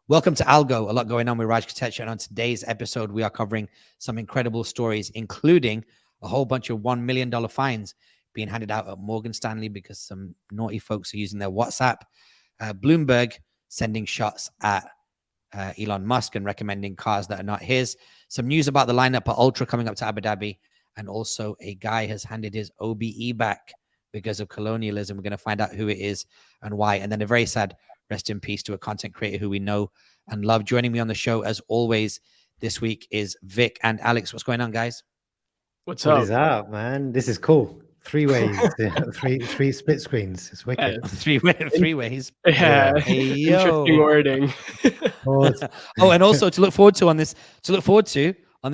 Welcome to ALGO, a lot going on with Raj Kotecha. And on today's episode, we are covering some incredible stories, including a whole bunch of $1 million fines being handed out at Morgan Stanley because some naughty folks are using their WhatsApp. Bloomberg sending shots at Elon Musk and recommending cars that are not his. Some news about the lineup at Ultra coming up to Abu Dhabi. And also a guy has handed his OBE back because of colonialism. We're going to find out who it is and why. And then a very sad rest in peace to a content creator who we know and love. Joining me on the show, as always, this week is Vic and Alex. What's going on, guys? What up? What is up, man? This is cool. 3 ways, three split screens. It's wicked. Three ways. Yeah. Hey, interesting wording. And also to look forward to on this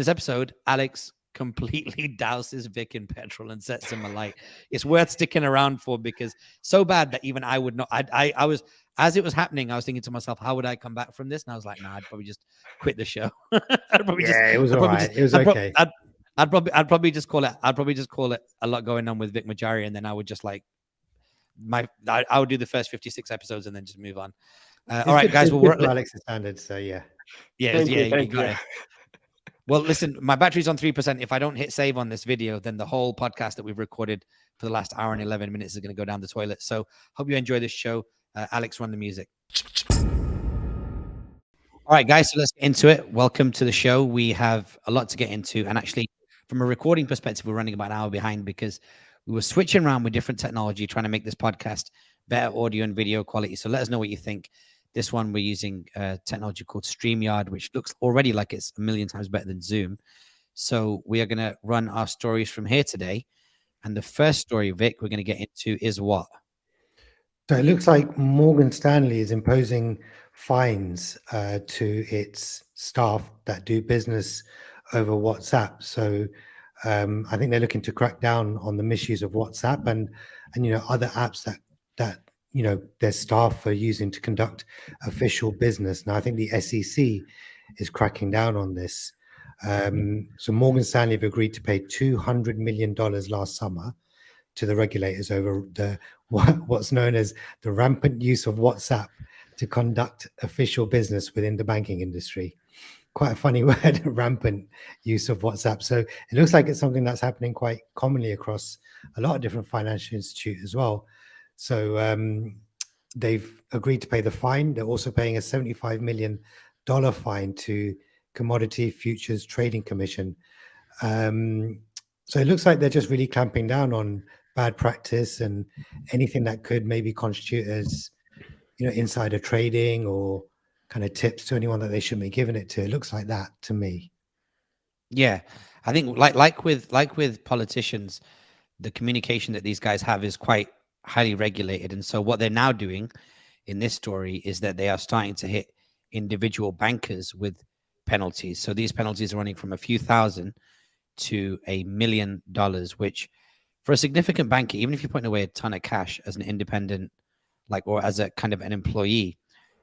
episode, Alex completely douses Vic in petrol and sets him alight. It's worth sticking around for because so bad that even I would not. I was, as it was happening, I was thinking to myself, how would I come back from this? And I was like, nah, I'd probably just quit the show. It was all right. It was okay. I'd probably just call it a lot going on with Vic Majari, and then I would just I would do the first 56 episodes and then just move on. All right, guys. We're Alex's standards, so yeah. You got it. Well, listen, my battery's on 3%. If I don't hit save on this video, then the whole podcast that we've recorded for the last hour and 11 minutes is going to go down the toilet. So hope you enjoy this show. Alex, run the music. All right, guys, so let's get into it. Welcome to the show. We have a lot to get into. And actually, from a recording perspective, we're running about an hour behind because we were switching around with different technology, trying to make this podcast better audio and video quality. So let us know what you think. This one, we're using technology called StreamYard, which looks already like it's a million times better than Zoom. So we are going to run our stories from here today. And the first story, Vic, we're going to get into is what? So it looks like Morgan Stanley is imposing fines to its staff that do business over WhatsApp. So I think they're looking to crack down on the misuse of WhatsApp and other apps that their staff are using to conduct official business. Now, I think the SEC is cracking down on this. So Morgan Stanley have agreed to pay $200 million last summer to the regulators over what's known as the rampant use of WhatsApp to conduct official business within the banking industry. Quite a funny word, rampant use of WhatsApp. So it looks like it's something that's happening quite commonly across a lot of different financial institutes as well. So they've agreed to pay the fine. They're also paying a $75 million fine to Commodity Futures Trading Commission. So it looks like they're just really clamping down on bad practice and anything that could maybe constitute as, insider trading or kind of tips to anyone that they shouldn't be giving it to. It looks like that to me. Yeah, I think like with politicians, the communication that these guys have is quite highly regulated. And so what they're now doing in this story is that they are starting to hit individual bankers with penalties. So these penalties are running from a few thousand to $1 million, which for a significant banker, even if you're putting away a ton of cash as an independent, or as a kind of an employee,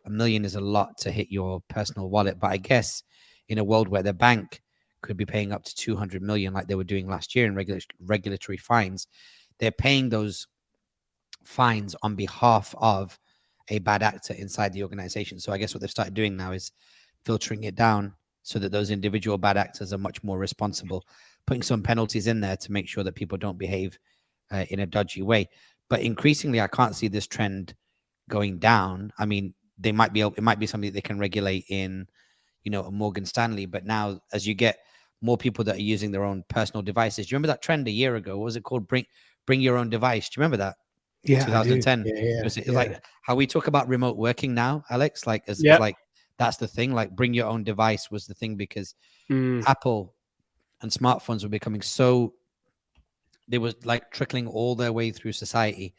$1 million is a lot to hit your personal wallet. But I guess in a world where the bank could be paying up to 200 million like they were doing last year in regulatory fines, they're paying those fines on behalf of a bad actor inside the organization. So I guess what they've started doing now is filtering it down so that those individual bad actors are much more responsible, putting some penalties in there to make sure that people don't behave in a dodgy way. But increasingly, I can't see this trend going down. I mean, it might be something they can regulate in, a Morgan Stanley. But now, as you get more people that are using their own personal devices, do you remember that trend a year ago? What was it called? Bring your own device. Do you remember that? Yeah, 2010. It's like how we talk about remote working now, Alex. Like that's the thing. Like bring your own device was the thing because Apple and smartphones were becoming so. They were like trickling all their way through society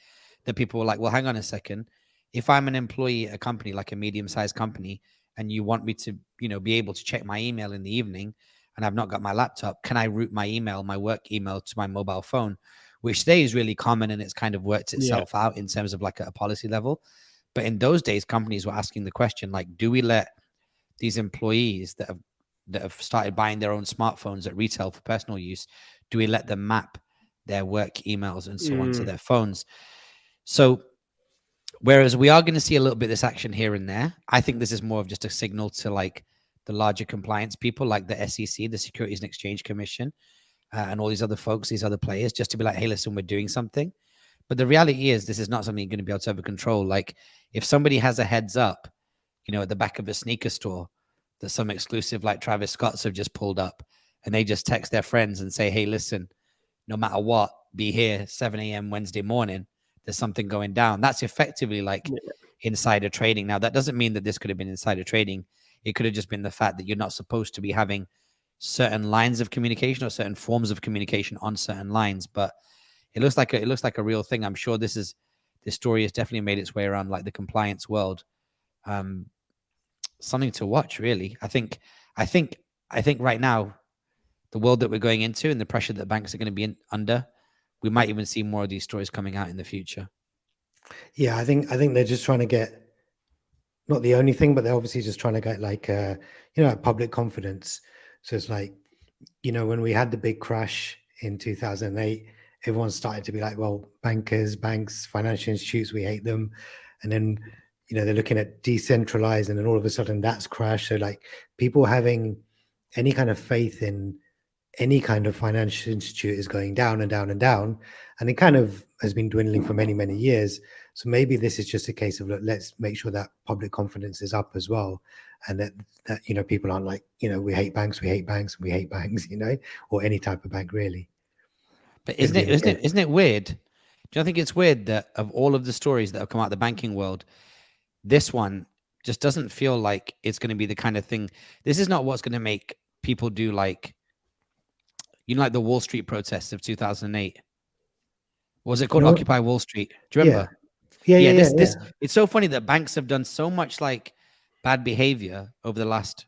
that people were like, well, hang on a second. If I'm an employee at a company, like a medium-sized company, and you want me to, be able to check my email in the evening and I've not got my laptop, can I route my email, my work email to my mobile phone, which today is really common and it's kind of worked itself out in terms of like a policy level. But in those days, companies were asking the question, like, do we let these employees that have started buying their own smartphones at retail for personal use, do we let them map their work emails and so on to their phones? So Whereas we are going to see a little bit of this action here and there. I think this is more of just a signal to like the larger compliance people, like the SEC, the Securities and Exchange Commission, and all these other folks, these other players, just to be like, hey, listen, we're doing something. But the reality is, this is not something you're going to be able to ever control. Like, if somebody has a heads up, you know, at the back of a sneaker store, that some exclusive like Travis Scott's have just pulled up, and they just text their friends and say, hey, listen, no matter what, be here 7 a.m. Wednesday morning. There's something going down. That's effectively like insider trading. Now, that doesn't mean that this could have been insider trading. It could have just been the fact that you're not supposed to be having certain lines of communication or certain forms of communication on certain lines. But it looks like a real thing. I'm sure this story has definitely made its way around like the compliance world. Something to watch, really. I think right now, the world that we're going into and the pressure that banks are going to be under, we might even see more of these stories coming out in the future. Yeah, I think they're just trying to get, not the only thing, but they're obviously just trying to get like public confidence. So it's like, you know, when we had the big crash in 2008, everyone started to be like, well, bankers, banks, financial institutes, we hate them. And then, you know, they're looking at decentralized, and then all of a sudden that's crashed. So like people having any kind of faith in any kind of financial institute is going down and down and down. And it kind of has been dwindling for many, many years. So maybe this is just a case of, look, let's make sure that public confidence is up as well. And that, you know, people aren't like, you know, we hate banks, we hate banks, you know, or any type of bank really. But isn't it weird? Do you think it's weird that of all of the stories that have come out of the banking world, this one just doesn't feel like it's going to be the kind of thing. This is not what's going to make people do like, you know, like the Wall Street protests of 2008. What was it called? Occupy Wall Street. Do you remember? Yeah. This it's so funny that banks have done so much like bad behavior over the last,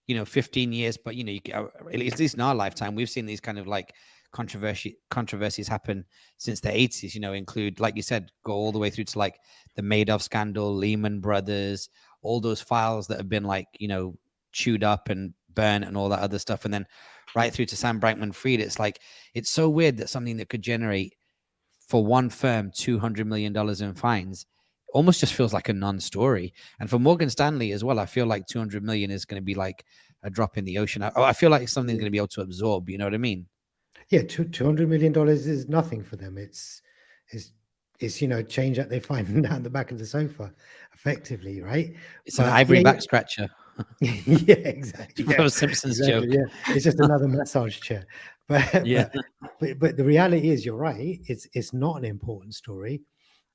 you know, 15 years. But, you know, at least in our lifetime, we've seen these kind of like controversies happen since the 80s, you know, include, like you said, go all the way through to like the Madoff scandal, Lehman Brothers, all those files that have been like, you know, chewed up and burnt and all that other stuff. And then right through to Sam Bankman-Fried. It's like, it's so weird that something that could generate for one firm $200 million in fines almost just feels like a non-story. And for Morgan Stanley as well, I feel like 200 million is going to be like a drop in the ocean. I feel like something's going to be able to absorb, you know what I mean? Yeah, $200 million is nothing for them. It's you know, change that they find down the back of the sofa, effectively, right? It's an ivory back scratcher. Yeah, exactly. Yeah. Simpsons joke. Yeah, it's just another massage chair. But yeah, but the reality is, you're right. It's not an important story,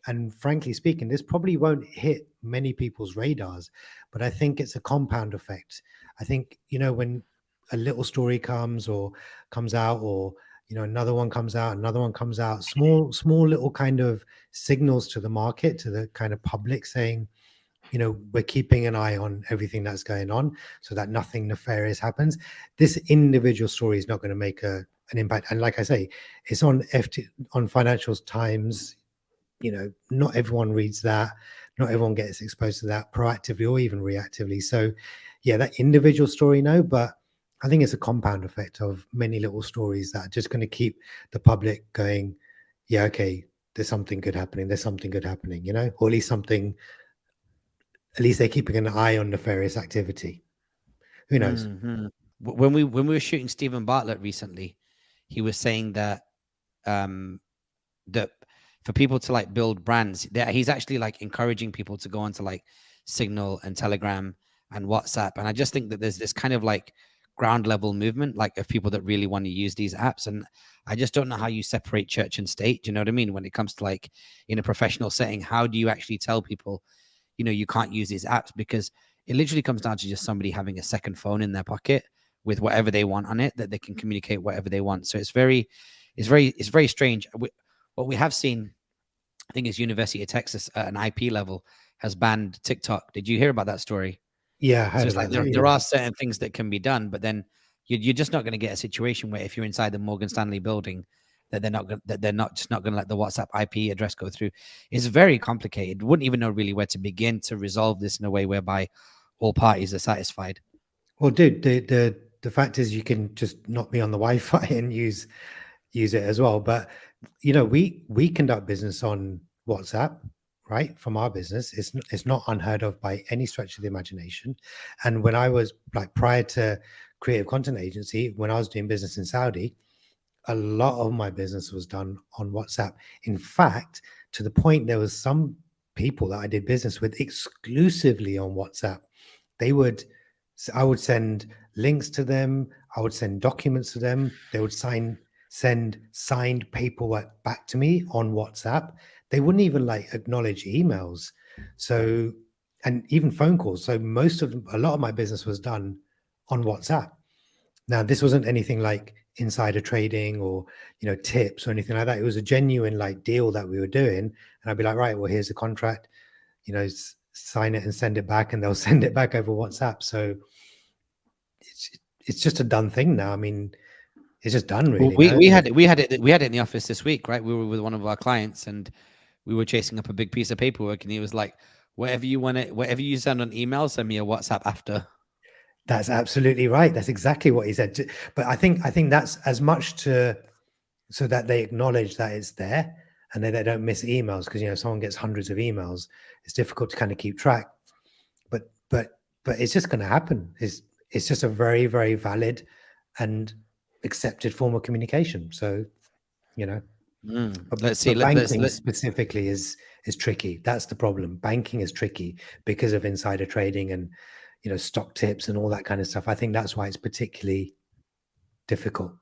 and frankly speaking, this probably won't hit many people's radars. But I think it's a compound effect. I think, you know, when a little story comes out, or you know, another one comes out, small little kind of signals to the market, to the kind of public, saying, you know, we're keeping an eye on everything that's going on so that nothing nefarious happens. This individual story is not going to make an impact. And like I say, it's on Financial Times. You know, not everyone reads that. Not everyone gets exposed to that proactively or even reactively. So yeah, that individual story, no, but I think it's a compound effect of many little stories that are just going to keep the public going, yeah, okay, there's something good happening. You know, or at least they're keeping an eye on nefarious activity. Who knows? Mm-hmm. When we were shooting Stephen Bartlett recently, he was saying that that for people to like build brands, that he's actually like encouraging people to go onto like Signal and Telegram and WhatsApp. And I just think that there's this kind of like ground level movement, like of people that really want to use these apps. And I just don't know how you separate church and state. Do you know what I mean? When it comes to like in a professional setting, how do you actually tell people, you know, you can't use these apps? Because it literally comes down to just somebody having a second phone in their pocket with whatever they want on it, that they can communicate whatever they want. So it's very strange. What we have seen, I think, is University of Texas at an IP level has banned TikTok. Did you hear about that story? Yeah. So it's like there are certain things that can be done, but then you're just not going to get a situation where if you're inside the Morgan Stanley building, that they're not going to let the WhatsApp IP address go through. It's very complicated. Wouldn't even know really where to begin to resolve this in a way whereby all parties are satisfied. Well, dude, the fact is, you can just not be on the Wi-Fi and use it as well. But you know, we conduct business on WhatsApp, right? From our business, it's not unheard of by any stretch of the imagination. And when I was like prior to Creative Content Agency, when I was doing business in Saudi, a lot of my business was done on WhatsApp. In fact, to the point there was some people that I did business with exclusively on WhatsApp. I would send links to them, I would send documents to them, they would send signed paperwork back to me on WhatsApp. They wouldn't even like acknowledge emails. So, and even phone calls. So a lot of my business was done on WhatsApp. Now, this wasn't anything like insider trading or, tips or anything like that. It was a genuine like deal that we were doing. And I'd be like, right, well, here's the contract, sign it and send it back, and they'll send it back over WhatsApp. So it's just a done thing now. I mean, it's just done really. Well, we had it in the office this week, right? We were with one of our clients and we were chasing up a big piece of paperwork, and he was like, whatever you send on email, send me a WhatsApp after. That's absolutely right. That's exactly what he said. But I think that's as much so that they acknowledge that it's there and then they don't miss emails, because if someone gets hundreds of emails, it's difficult to kind of keep track. But it's just going to happen. It's just a very, very valid and accepted form of communication. So, Let's see. Banking specifically is tricky. That's the problem. Banking is tricky because of insider trading and stock tips and all that kind of stuff. I think that's why it's particularly difficult.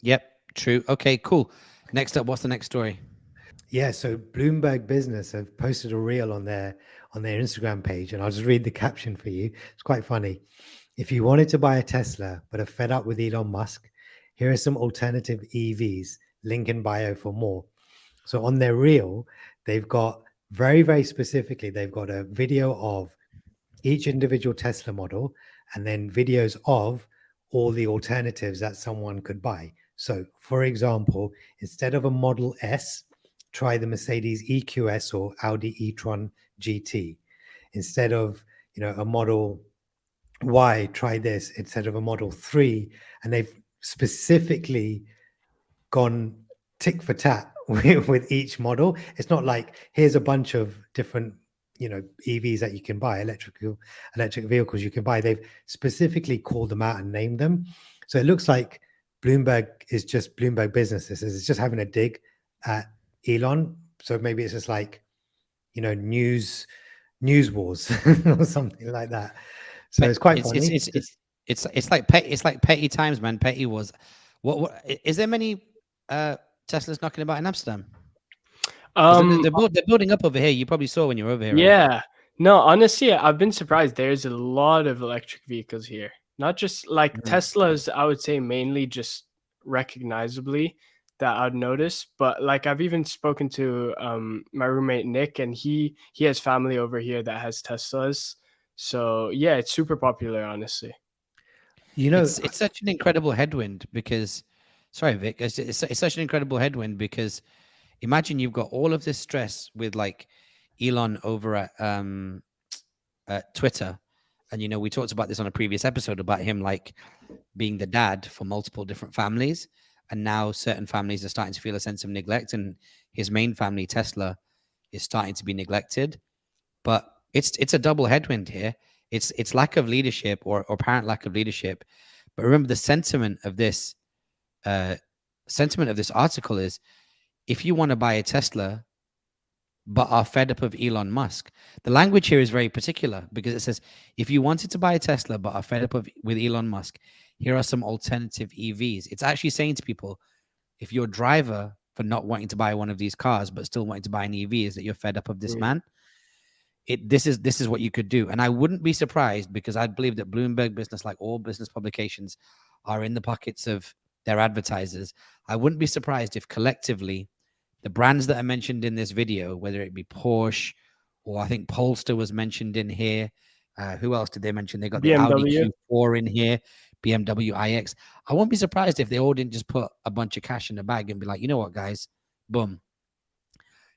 Yep, true. Okay, cool. Next up, what's the next story? Yeah, so Bloomberg Business have posted a reel on their Instagram page, and I'll just read the caption for you. It's quite funny. If you wanted to buy a Tesla but are fed up with Elon Musk, here are some alternative EVs. Link in bio for more. So on their reel, they've got very, very specifically, they've got a video of each individual Tesla model and then videos of all the alternatives that someone could buy. So, for example, instead of a Model S, try the Mercedes EQS or Audi e-tron GT. Instead of, a Model Y, try this. Instead of a Model 3, and they've specifically gone tick for tat with each model. It's not like here's a bunch of different EVs that you can buy, electric vehicles you can buy. They've specifically called them out and named them. So it looks like Bloomberg is just Bloomberg Business. It's just having a dig at Elon. So maybe it's just like news wars or something like that. So it's quite funny. It's like petty times, man. Petty was what is there many Teslas knocking about in Amsterdam? They're building up over here. You probably saw when you were over here. Yeah. Right? No, honestly, I've been surprised. There's a lot of electric vehicles here. Not just like Teslas, I would say mainly just recognizably that I'd notice. But like I've even spoken to my roommate Nick, and he has family over here that has Teslas. So yeah, it's super popular, honestly. It's such an incredible headwind because, sorry, Vic, it's such an incredible headwind because imagine you've got all of this stress with like Elon over at Twitter. And, we talked about this on a previous episode about him like being the dad for multiple different families. And now certain families are starting to feel a sense of neglect. And his main family, Tesla, is starting to be neglected. But it's a double headwind here. It's lack of leadership or apparent lack of leadership. But remember, the sentiment of this article is, if you want to buy a Tesla but are fed up of Elon Musk, the language here is very particular because it says, if you wanted to buy a Tesla but are fed up with Elon Musk, here are some alternative EVs. It's actually saying to people, if you're a driver for not wanting to buy one of these cars but still wanting to buy an EV, is that you're fed up of this man. This is what you could do. And I wouldn't be surprised, because I believe that Bloomberg Business, like all business publications, are in the pockets of their advertisers. I wouldn't be surprised if collectively the brands that are mentioned in this video, whether it be Porsche or I think Polestar was mentioned in here. Who else did they mention? They got the Audi Q4 in here, BMW iX. I won't be surprised if they all didn't just put a bunch of cash in the bag and be like, you know what, guys, boom,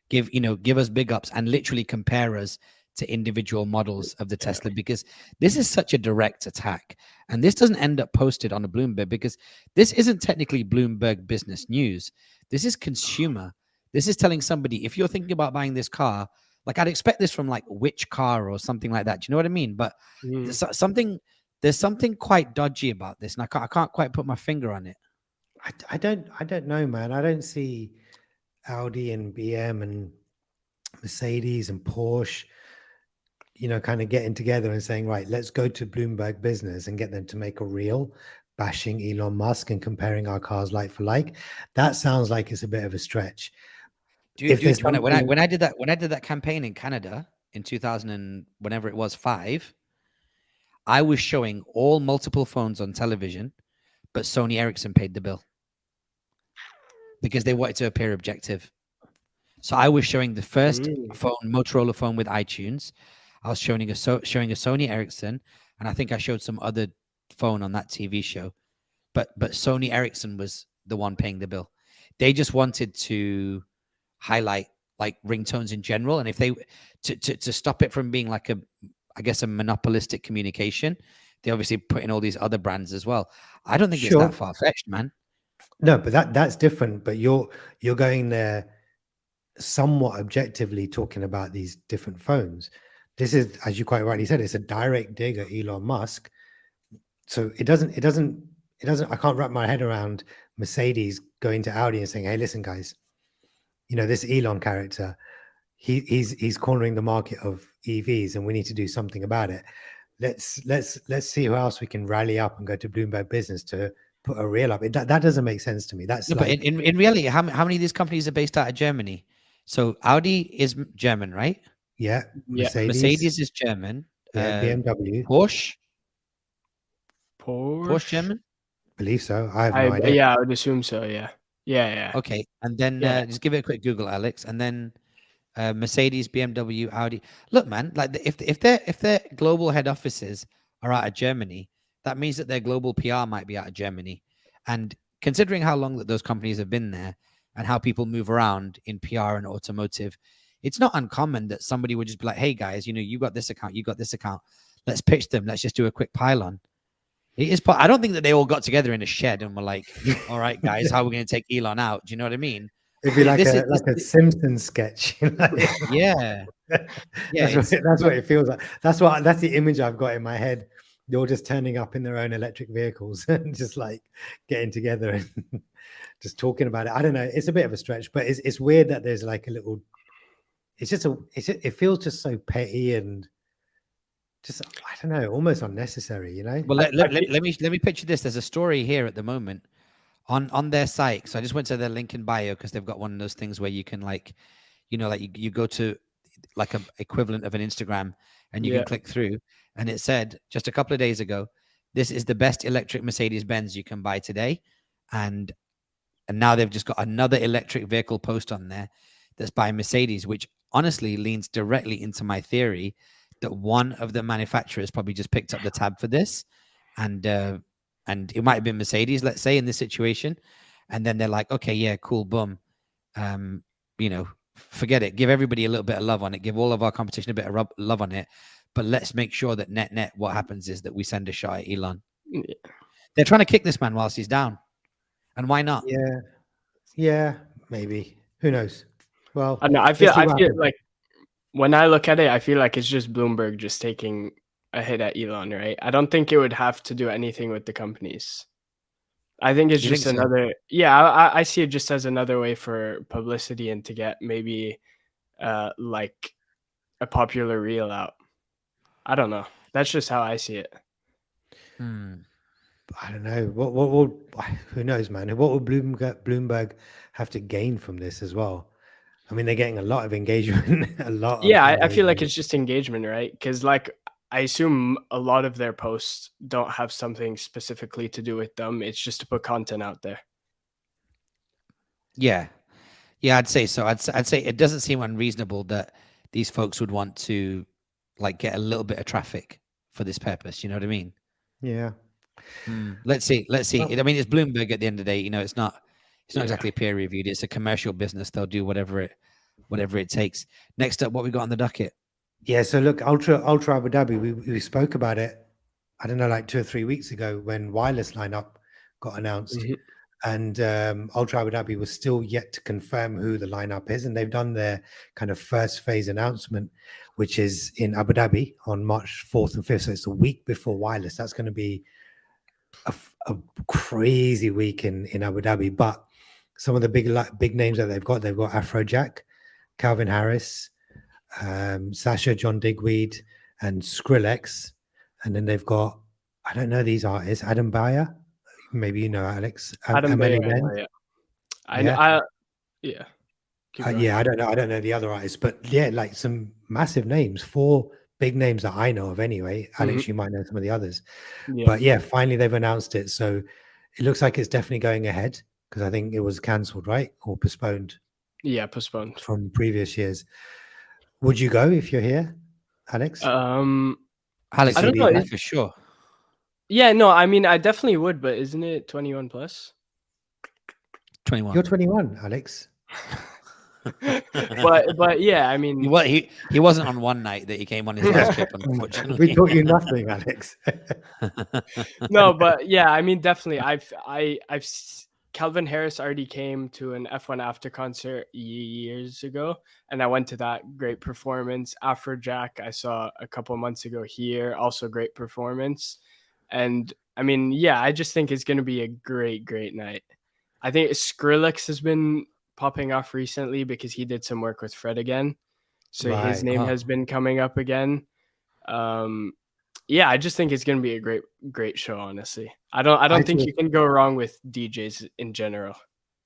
give us big ups and literally compare us to individual models of the Tesla, because this is such a direct attack. And this doesn't end up posted on a Bloomberg, because this isn't technically Bloomberg Business News. This is consumer. This is telling somebody, if you're thinking about buying this car, like I'd expect this from like Which Car or something like that. Do you know what I mean? But there's something quite dodgy about this, and I can't quite put my finger on it. I don't know, man. I don't see Audi and BM and Mercedes and Porsche, kind of getting together and saying, right, let's go to Bloomberg Business and get them to make a reel bashing Elon Musk and comparing our cars like for like. That sounds like it's a bit of a stretch. Dude, when I did that campaign in Canada in 2000 and whenever it was 5, I was showing all multiple phones on television, but Sony Ericsson paid the bill because they wanted to appear objective. So I was showing the first phone, Motorola phone with iTunes. I was showing a Sony Ericsson, and I think I showed some other phone on that TV show. But Sony Ericsson was the one paying the bill. They just wanted to highlight like ringtones in general, and if they to stop it from being like a monopolistic communication, they obviously put in all these other brands as well. I don't think it's that far-fetched, man. No, but that's different. But you're going there somewhat objectively talking about these different phones. This is, as you quite rightly said, it's a direct dig at Elon Musk. So it doesn't. I can't wrap my head around Mercedes going to Audi and saying, "Hey, listen, guys, this Elon character, he's cornering the market of EVs, and we need to do something about it. Let's see who else we can rally up and go to Bloomberg Business to put a reel up." That doesn't make sense to me. That's but in reality, how many of these companies are based out of Germany? So Audi is German, right? Yeah. Mercedes is German. Yeah, BMW. Porsche German? Believe so. I have no idea. Yeah, I would assume so. Yeah. Okay, and then just give it a quick Google, Alex, and then Mercedes, BMW, Audi. Look, man, like if their global head offices are out of Germany, that means that their global PR might be out of Germany. And considering how long that those companies have been there and how people move around in PR and automotive, it's not uncommon that somebody would just be like, "Hey guys, you got this account, you got this account. Let's pitch them. Let's just do a quick pile-on." I don't think that they all got together in a shed and were like, "All right, guys, how are we going to take Elon out?" Do you know what I mean? It'd be like a Simpsons sketch. Yeah. That's what it feels like. That's the image I've got in my head. They're all just turning up in their own electric vehicles and just like getting together and just talking about it. I don't know. It's a bit of a stretch, but it's weird that there's like a little. It feels just so petty and just, I don't know, almost unnecessary. Well, let me picture this. There's a story here at the moment on their site. So I just went to their link in bio because they've got one of those things where you can you go to like a equivalent of an Instagram and you can click through, and it said just a couple of days ago, this is the best electric Mercedes-Benz you can buy today. And now they've just got another electric vehicle post on there that's by Mercedes, which honestly leans directly into my theory that one of the manufacturers probably just picked up the tab for this, and it might have been Mercedes, let's say, in this situation, and then they're like, okay, yeah, cool, boom, forget it, give everybody a little bit of love on it, give all of our competition a bit of love on it, but let's make sure that net what happens is that we send a shot at Elon. They're trying to kick this man whilst he's down, and why not? Yeah, maybe, who knows. Well, I feel like when I look at it, I feel like it's just Bloomberg just taking a hit at Elon, right? I don't think it would have to do anything with the companies. I think it's just another. Yeah, I see it just as another way for publicity and to get maybe like a popular reel out. I don't know. That's just how I see it. I don't know. What who knows, man? What will Bloomberg have to gain from this as well? I mean, they're getting a lot of engagement, I feel like it's just engagement, right? Because like I assume a lot of their posts don't have something specifically to do with them. It's just to put content out there. Yeah, I'd say so. I'd say it doesn't seem unreasonable that these folks would want to like get a little bit of traffic for this purpose. You know what I mean? Yeah. Let's see. I mean, it's Bloomberg at the end of the day. It's not exactly peer reviewed. It's a commercial business. They'll do whatever it takes. Next up, what we got on the docket? Yeah. So look, Ultra Abu Dhabi. We spoke about it. I don't know, like 2 or 3 weeks ago when wireless lineup got announced. And Ultra Abu Dhabi was still yet to confirm who the lineup is, and they've done their kind of first phase announcement, which is in Abu Dhabi on March 4th and 5th. So it's a week before Wireless. That's going to be a crazy week in Abu Dhabi. But some of the big names that they've got Afrojack, Calvin Harris, Sasha, John Digweed, and Skrillex. And then they've got, I don't know these artists, Adam Bayer. Maybe you know Alex. Adam Bayer, Len. I know. Yeah, I don't know the other artists, but yeah, like some massive names, 4 big names that I know of anyway. Alex, you might know some of the others. But yeah, finally they've announced it. So it looks like it's definitely going ahead, because I think it was cancelled, right? Or postponed. Yeah, postponed. From previous years. Would you go if you're here, Alex? Alex, I don't know for sure. Yeah, no, I mean, I definitely would, but isn't it 21 plus? 21. You're 21, Alex. but yeah, I mean, he wasn't on one night that he came on his last trip, unfortunately. We taught you nothing, Alex. No, but yeah, I mean, definitely, I've Calvin Harris already came to an F1 After concert years ago, and I went to that. Great performance. Afrojack I saw a couple months ago here, also great performance. And I mean, yeah, I just think it's going to be a great night. I think Skrillex has been popping off recently because he did some work with Fred again. So his name has been coming up again. Yeah, I just think it's going to be a great show, honestly. I don't think you can go wrong with DJs in general.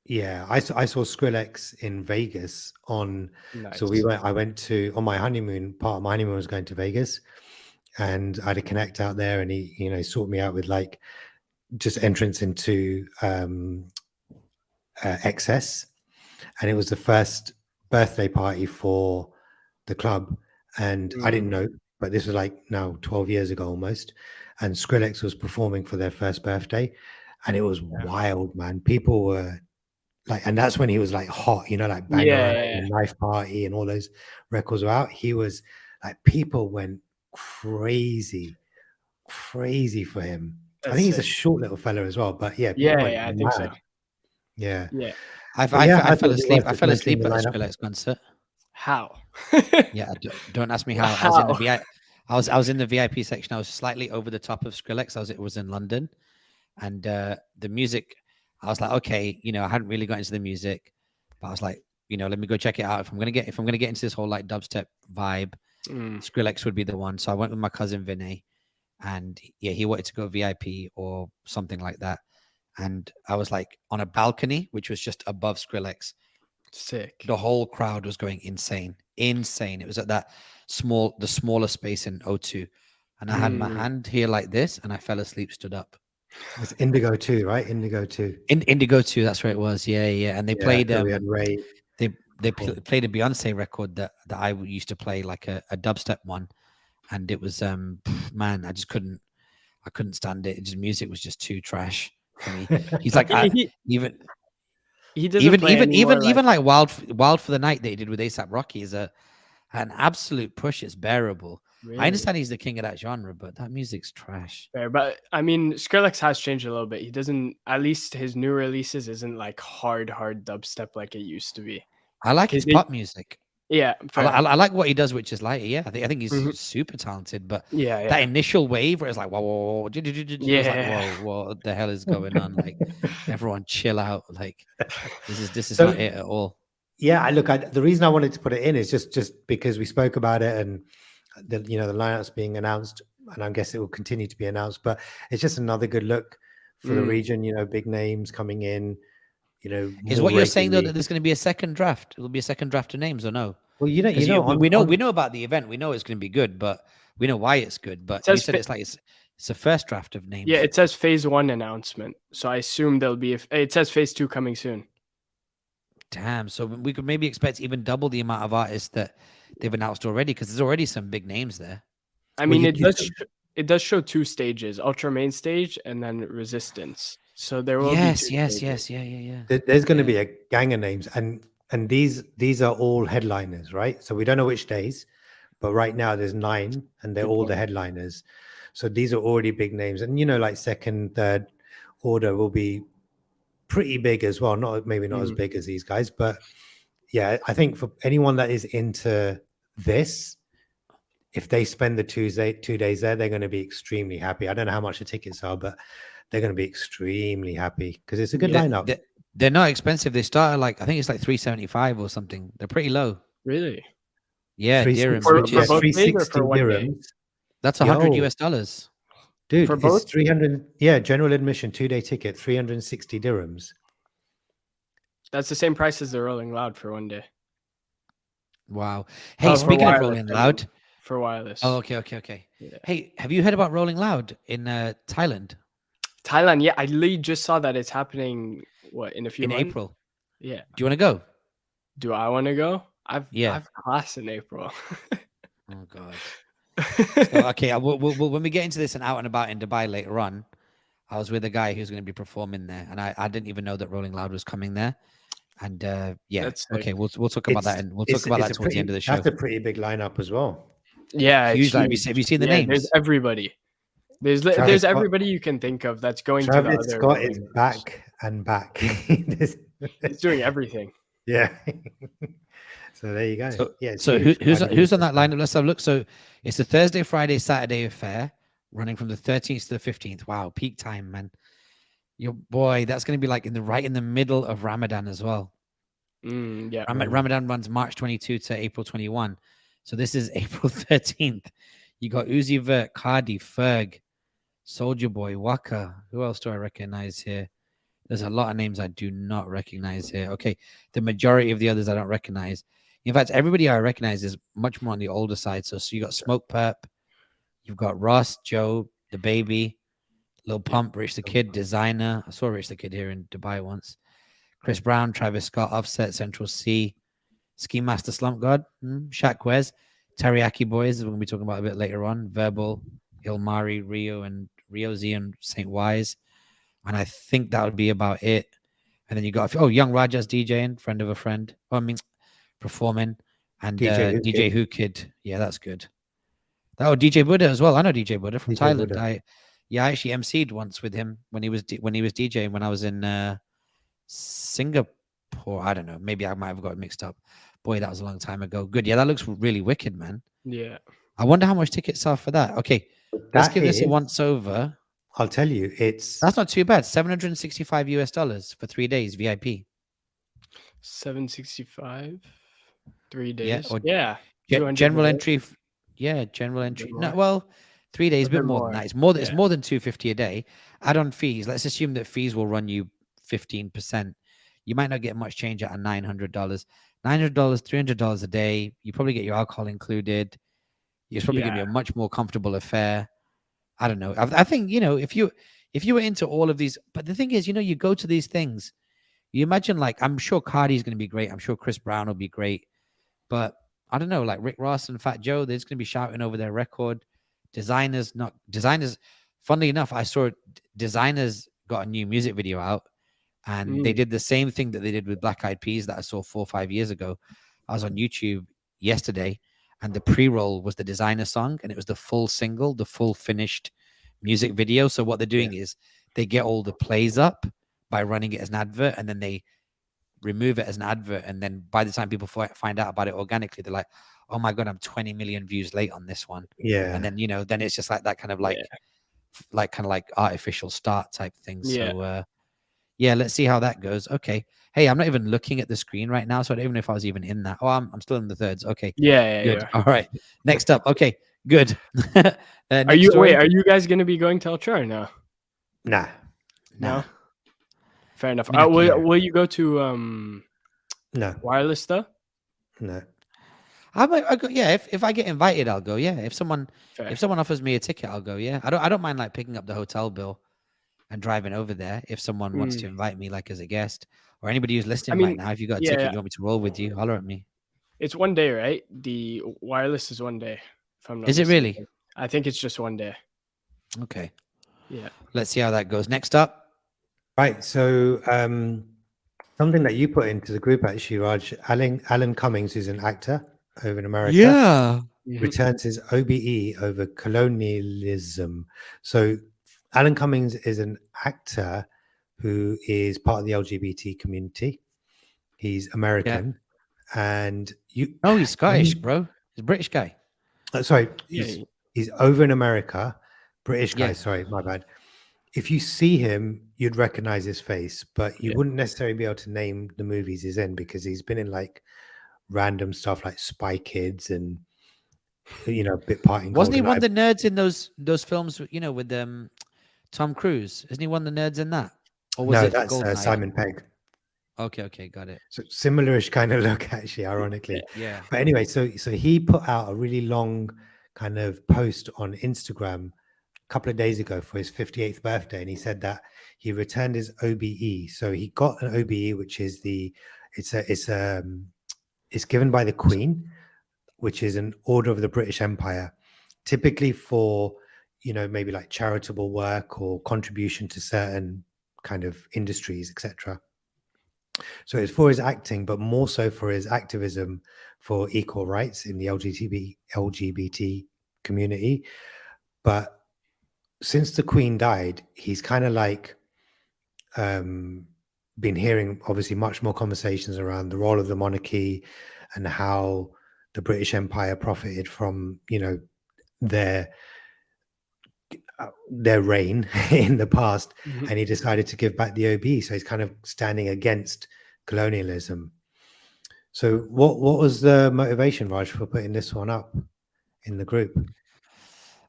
Yeah, I saw Skrillex in Vegas on. Nice. So I went to, on my honeymoon, part of my honeymoon was going to Vegas, and I had a connect out there, and he sorted me out with like just entrance into XS, and it was the first birthday party for the club, and I didn't know, but this was like now 12 years ago almost, and Skrillex was performing for their first birthday, and it was wild, man. People were like, and that's when he was like hot, like Bangarang and Knife Party and all those records were out. He was like, people went crazy for him. I think he's a short little fella as well, but yeah, I think so. Yeah. I fell asleep. I fell asleep at the Skrillex concert. How? Yeah, don't ask me how. I was in the VIP section. I was slightly over the top of Skrillex. It was in London, and the music. I was like, okay, I hadn't really got into the music, but I was like, let me go check it out. If I'm gonna get into this whole like dubstep vibe, Skrillex would be the one. So I went with my cousin Vinay, and yeah, he wanted to go VIP or something like that. And I was like on a balcony, which was just above Skrillex. Sick. The whole crowd was going insane. It was at the smaller space in O2. And I had my hand here like this, and I fell asleep, stood up. It's Indigo 2, right? Indigo 2. Indigo 2, that's where it was. Yeah. And they played Ray. They played a Beyonce record that I used to play, like a dubstep one. And it was man, I couldn't stand it. Music was just too trash for me. He's like even like Wild for the Night that he did with A$AP Rocky is an absolute push. It's bearable. Really? I understand he's the king of that genre, but that music's trash. Fair, but I mean, Skrillex has changed a little bit. He doesn't, at least his new releases isn't like hard dubstep like it used to be. I like his pop music. Yeah, I like what he does, which is like, I think he's super talented. But that initial wave where it's like, whoa, like, whoa, what the hell is going on? Like, everyone chill out. Like, this is not it at all. Yeah, look, the reason I wanted to put it in is just because we spoke about it, and the lineup's being announced, and I guess it will continue to be announced. But it's just another good look for the region. Big names coming in. Is what you're saying though that there's going to be a second draft? It'll be a second draft of names, or no? Well, we know about the event. We know it's going to be good, but we know why it's good. But you said it's a first draft of names. Yeah, it says phase 1 announcement, so I assume there'll be. It says phase 2 coming soon. Damn, so we could maybe expect even double the amount of artists that they've announced already, because there's already some big names there. I mean, it does show 2 stages: Ultra Main Stage and then Resistance. So there will be yes. There's going to be a gang of names, and these are all headliners, right? So we don't know which days, but right now there's 9, and they're all the headliners. So these are already big names, and like second, third order will be pretty big as well. Maybe not as Mm. big as these guys, but yeah, I think for anyone that is into this, if they spend the 2 days there, they're going to be extremely happy. I don't know how much the tickets are, but they're going to be extremely happy because it's a good lineup. They're not expensive. They start at like, I think it's like 375 or something. They're pretty low. Really? Yeah, 360 dirham, which is both days or 360 for 1 day? dirhams. that's $100 Yo. US. Dude, For it's both? 300. Yeah, general admission, 2-day ticket, 360 dirhams. That's the same price as the Rolling Loud for 1 day. Wow. Hey, for speaking of wireless, Rolling I mean. Loud. For wireless. Oh, okay. Yeah. Hey, have you heard about Rolling Loud in Thailand? Thailand, yeah, I literally just saw that it's happening. What, in a few In months? April. Yeah. Do you want to go? Do I want to go? I've Yeah. class in April. Oh God. So, okay, when we get into this and out and about in Dubai later on, I was with a guy who's going to be performing there, and I didn't even know that Rolling Loud was coming there. And yeah, That's sick. okay, we'll talk about that, and we'll talk about that towards the end of the show. That's a pretty big lineup as well. Yeah, it's Huge, like, huge. have you seen the Yeah, names? There's everybody. There's Travis Scott- everybody you can think of that's going Travis to the other. Scott is Rolling Louds. back and back. He's doing everything. Yeah. So there you go. So, yeah. it's so huge. who's on that lineup? Let's have a look. So it's the Thursday, Friday, Saturday affair, running from the 13th to the 15th. Wow, peak time, man. Your boy, that's going to be like right in the middle of Ramadan as well. Yeah. Ramadan runs March 22 to April 21. So this is April 13th. You got Uzi Vert, Cardi, Ferg, Soldier Boy, Waka. Who else do I recognize here? There's a lot of names I do not recognize here. Okay, the majority of the others I don't recognize. In fact, everybody I recognize is much more on the older side. So you got Smoke Perp, you've got Ross, Joe, The Baby, Lil Pump, Rich the Kid, Designer. I saw Rich the Kid here in Dubai once. Chris Brown, Travis Scott, Offset, Central C, Ski Master, Slump God, Shaq Wes, Teriyaki Boys, we're going to be talking about a bit later on, Verbal, Ilmari, Rio Z and St. Wise. And I think that would be about it. And then you got, Young Raja's DJing, friend of a friend. Performing. And DJ Who Kid. Yeah, that's good. DJ Buddha as well. I know DJ Buddha from Thailand. Buddha. I actually emceed once with him when he was DJing when I was in Singapore. I don't know. Maybe I might have got it mixed up. Boy, that was a long time ago. Good. Yeah, that looks really wicked, man. Yeah. I wonder how much tickets are for that. Okay, let's give this a once over. I'll tell you, that's not too bad. $765 for 3 days VIP. 765, 3 days. Yeah. General entry. Yeah, general entry. No, well, 3 days, a bit more than that. It's more than $250 a day. Add-on fees. Let's assume that fees will run you 15%. You might not get much change at $900. $900, $300 a day. You probably get your alcohol included. It's probably going to be a much more comfortable affair. I don't know. I think, if you were into all of these, but the thing is, you go to these things, you imagine, like, I'm sure Cardi's going to be great. I'm sure Chris Brown will be great. But I don't know, like Rick Ross and Fat Joe, they're just going to be shouting over their record. Designers, funnily enough, I saw Designers got a new music video out, and they did the same thing that they did with Black Eyed Peas that I saw 4 or 5 years ago. I was on YouTube yesterday, and the pre-roll was the Designer song, and it was the full single, the full finished music video. So what they're doing is they get all the plays up by running it as an advert, and then they remove it as an advert. And then by the time people find out about it organically, they're like, oh my God, I'm 20 million views late on this one. Yeah. And then, then it's just like that kind of like artificial start type thing. So, let's see how that goes. Okay. Hey, I'm not even looking at the screen right now, so I don't even know if I was even in that. Oh, I'm still in the thirds. Okay. Yeah. Good. All right. Next up. Okay. Good. Are you guys going to be going to Ultra or no? Nah. No. Fair enough. Will you go to no wireless though? No. I go, if I get invited, I'll go. Yeah. If someone offers me a ticket, I'll go. Yeah. I don't mind like picking up the hotel bill and driving over there if someone wants to invite me like as a guest, or anybody who's listening right now. If you got a ticket, you want me to roll with you, holler at me. It's 1 day, right? The wireless is 1 day. If I'm not Is mistaken. It really? I think it's just 1 day. Okay. Yeah. Let's see how that goes. Next up. Right. So something that you put into the group actually, Raj, Alan Cummings, who's an actor over in America. Yeah. Returns his OBE over colonialism. So Alan Cummings is an actor who is part of the LGBT community. He's American, and you. Oh, he's Scottish, bro. He's a British guy. Sorry, Yeah. he's over in America. British guy. Yeah. Sorry, my bad. If you see him, you'd recognize his face, but you Yeah. wouldn't necessarily be able to name the movies he's in because he's been in like random stuff like Spy Kids and Bit Parting. Wasn't he Golden one Eye. of the nerds in those films? With Tom Cruise? Isn't he one of the nerds in that? Or was No, it that's Golden Simon Pegg. Okay, got it. So similarish kind of look, actually, ironically. Yeah. But anyway, so he put out a really long kind of post on Instagram a couple of days ago for his 58th birthday, and he said that he returned his OBE. So he got an OBE, which is it's given by the Queen, which is an Order of the British Empire, typically for maybe like charitable work or contribution to certain kind of industries, etc. So it's for his acting, but more so for his activism for equal rights in the LGBT community. But since the Queen died, he's kind of like been hearing obviously much more conversations around the role of the monarchy and how the British Empire profited from their reign in the past, Mhm. and he decided to give back the OB. So he's kind of standing against colonialism. So what was the motivation, Raj, for putting this one up in the group?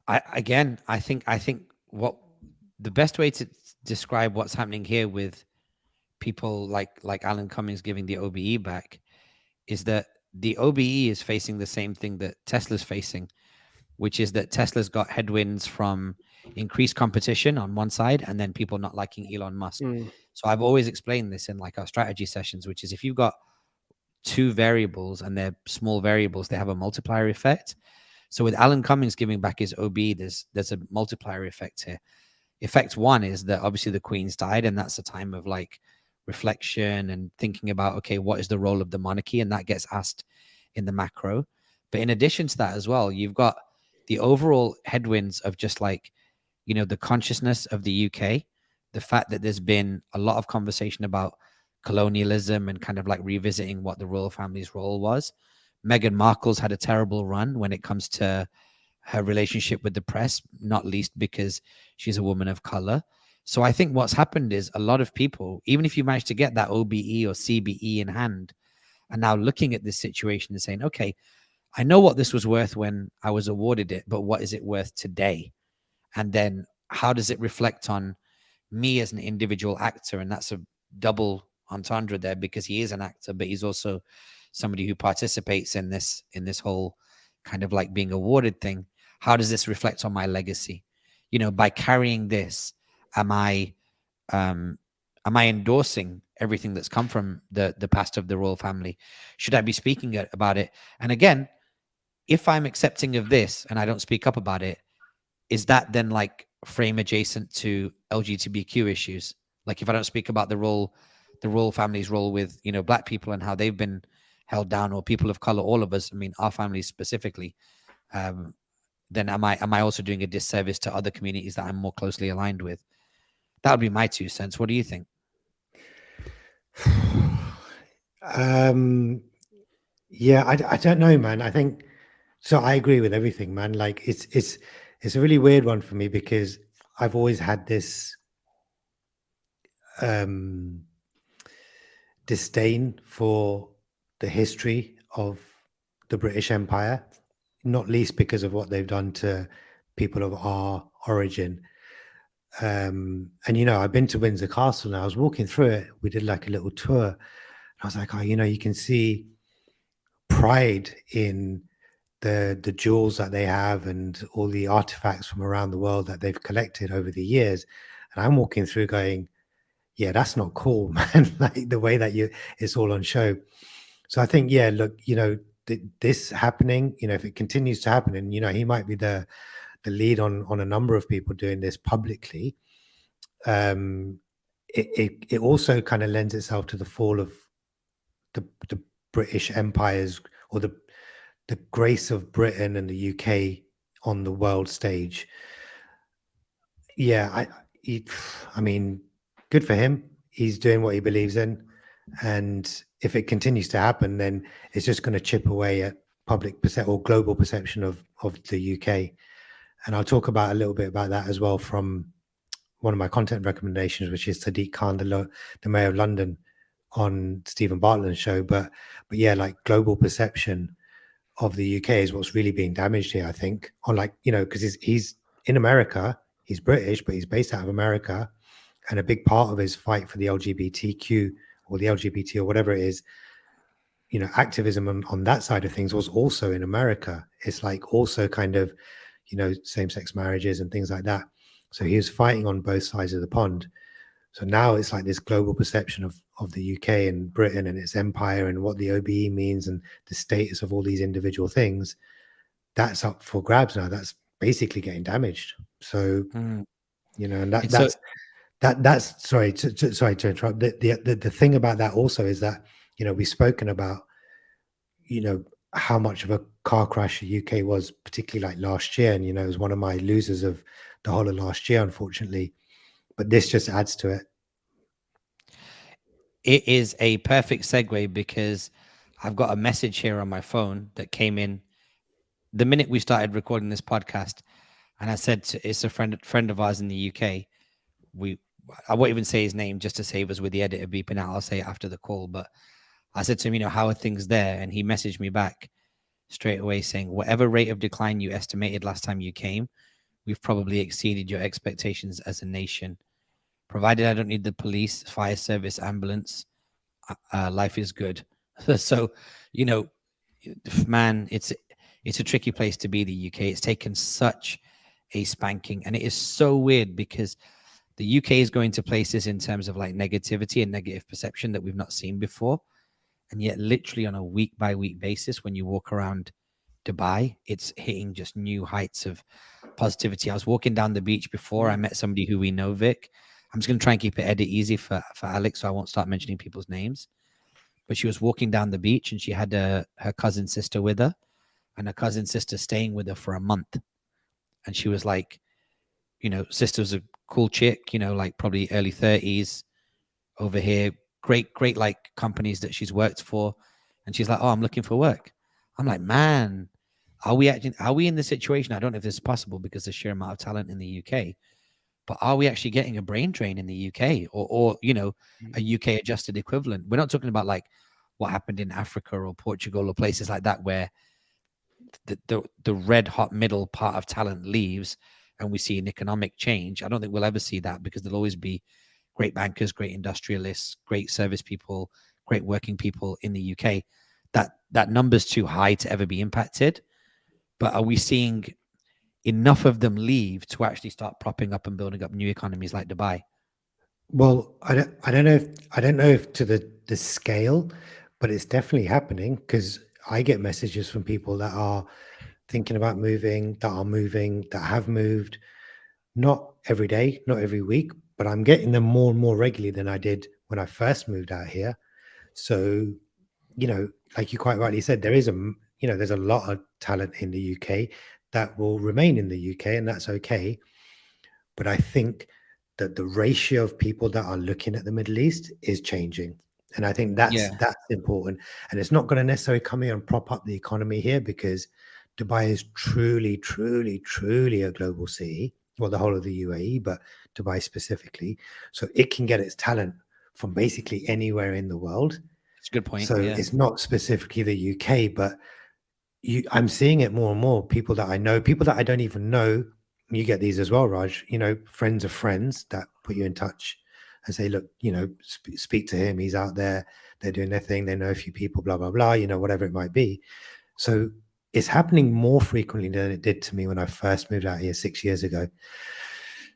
I think what the best way to describe what's happening here with people like Alan Cummings giving the OBE back is that the OBE is facing the same thing that Tesla's facing, which is that Tesla's got headwinds from increased competition on one side and then people not liking Elon Musk. So I've always explained this in like our strategy sessions, which is if you've got two variables and they're small variables, they have a multiplier effect. So with Alan Cummings giving back his OB, there's a multiplier effect here. Effect one is that obviously the Queen's died, and that's a time of like reflection and thinking about, okay, what is the role of the monarchy? And that gets asked in the macro. But in addition to that as well, you've got the overall headwinds of just like, the consciousness of the UK, the fact that there's been a lot of conversation about colonialism and kind of like revisiting what the royal family's role was. Meghan Markle's had a terrible run when it comes to her relationship with the press, not least because she's a woman of color. So I think what's happened is a lot of people, even if you manage to get that OBE or CBE in hand, are now looking at this situation and saying, okay, I know what this was worth when I was awarded it, but what is it worth today? And then how does it reflect on me as an individual actor? And that's a double entendre there, because he is an actor, but he's also somebody who participates in this whole kind of like being awarded thing. How does this reflect on my legacy? By carrying this, am I endorsing everything that's come from the past of the royal family? Should I be speaking about it? And again, if I'm accepting of this and I don't speak up about it, is that then like frame adjacent to LGBTQ issues? Like if I don't speak about the royal family's role with, black people and how they've been held down, or people of color, all of us, I mean, our families specifically, then am I also doing a disservice to other communities that I'm more closely aligned with? That would be my 2 cents. What do you think? Yeah, I don't know, man. I think so. I agree with everything, man. Like it's a really weird one for me because I've always had this disdain for the history of the British Empire, not least because of what they've done to people of our origin. And I've been to Windsor Castle and I was walking through it. We did like a little tour. And I was like, oh, you can see pride in the jewels that they have and all the artifacts from around the world that they've collected over the years. And I'm walking through going, yeah, that's not cool, man. Like the way that it's all on show. So I think, yeah, look, this happening, if it continues to happen, and he might be the lead on a number of people doing this publicly. It also kind of lends itself to the fall of the British Empire's, or the grace of Britain and the UK on the world stage. Yeah, I mean, good for him. He's doing what he believes in. And if it continues to happen, then it's just going to chip away at public or global perception of the UK. And I'll talk about a little bit about that as well from one of my content recommendations, which is Sadiq Khan, the Mayor of London, on Stephen Bartlett's show. But yeah, like global perception of the UK is what's really being damaged here, I think. On like, you know, because he's in America, he's British, but he's based out of America. And a big part of his fight for the LGBTQ or the LGBT or whatever it is, you know, activism on that side of things was also in America. It's like also kind of, you know, same-sex marriages and things like that. So he was fighting on both sides of the pond. So now it's like this global perception of the UK and Britain and its empire and what the OBE means and the status of all these individual things. That's up for grabs now. That's basically getting damaged. So, you know, and that's sorry to interrupt. The thing about that also is that, you know, we've spoken about, you know, how much of a car crash the UK was, particularly like last year. And, you know, it was one of my losers of the whole of last year, unfortunately. But this just adds to it. It is a perfect segue because I've got a message here on my phone that came in the minute we started recording this podcast. And I said it's a friend of ours in the UK. I won't even say his name just to save us with the editor beeping out. I'll say it after the call. But I said to him, you know, how are things there? And he messaged me back straight away saying, whatever rate of decline you estimated last time you came, we've probably exceeded your expectations as a nation. Provided I don't need the police, fire service, ambulance, life is good. So, you know, man, it's a tricky place to be, the UK. It's taken such a spanking, and it is so weird because the UK is going to places in terms of like negativity and negative perception that we've not seen before. And yet literally on a week by week basis, when you walk around Dubai, it's hitting just new heights of positivity. I was walking down the beach before. I met somebody who we know, Vic. I'm just going to try and keep it edit easy for Alex, so I won't start mentioning people's names. But she was walking down the beach and she had her cousin sister with her, and her cousin sister staying with her for a month. And she was like, you know, sister's a cool chick, you know, like probably early 30s over here. Great like companies that she's worked for. And she's like, oh, I'm looking for work. I'm like, man, are we in this situation? I don't know if this is possible because of the sheer amount of talent in the UK. But are we actually getting a brain drain in the UK or you know, a UK adjusted equivalent? We're not talking about like what happened in Africa or Portugal or places like that where the red hot middle part of talent leaves and we see an economic change. I don't think we'll ever see that because there'll always be great bankers, great industrialists, great service people, great working people in the UK. That number's too high to ever be impacted. But are we seeing enough of them leave to actually start propping up and building up new economies like Dubai? Well, I don't know if to the scale, but it's definitely happening because I get messages from people that are thinking about moving, that are moving, that have moved. Not every day, not every week, but I'm getting them more and more regularly than I did when I first moved out here. So, you know, like you quite rightly said, there's a lot of talent in the UK that will remain in the UK, and that's okay. But I think that the ratio of people that are looking at the Middle East is changing. And I think that's important. And it's not going to necessarily come here and prop up the economy here because Dubai is truly, truly, truly a global city. Well, the whole of the UAE, but Dubai specifically. So it can get its talent from basically anywhere in the world. It's a good point. So it's not specifically the UK, but I'm seeing it more and more. People that I know, people that I don't even know. You get these as well, Raj. You know, friends of friends that put you in touch and say, look, you know, speak to him. He's out there. They're doing their thing. They know a few people, blah, blah, blah, you know, whatever it might be. So it's happening more frequently than it did to me when I first moved out here 6 years ago.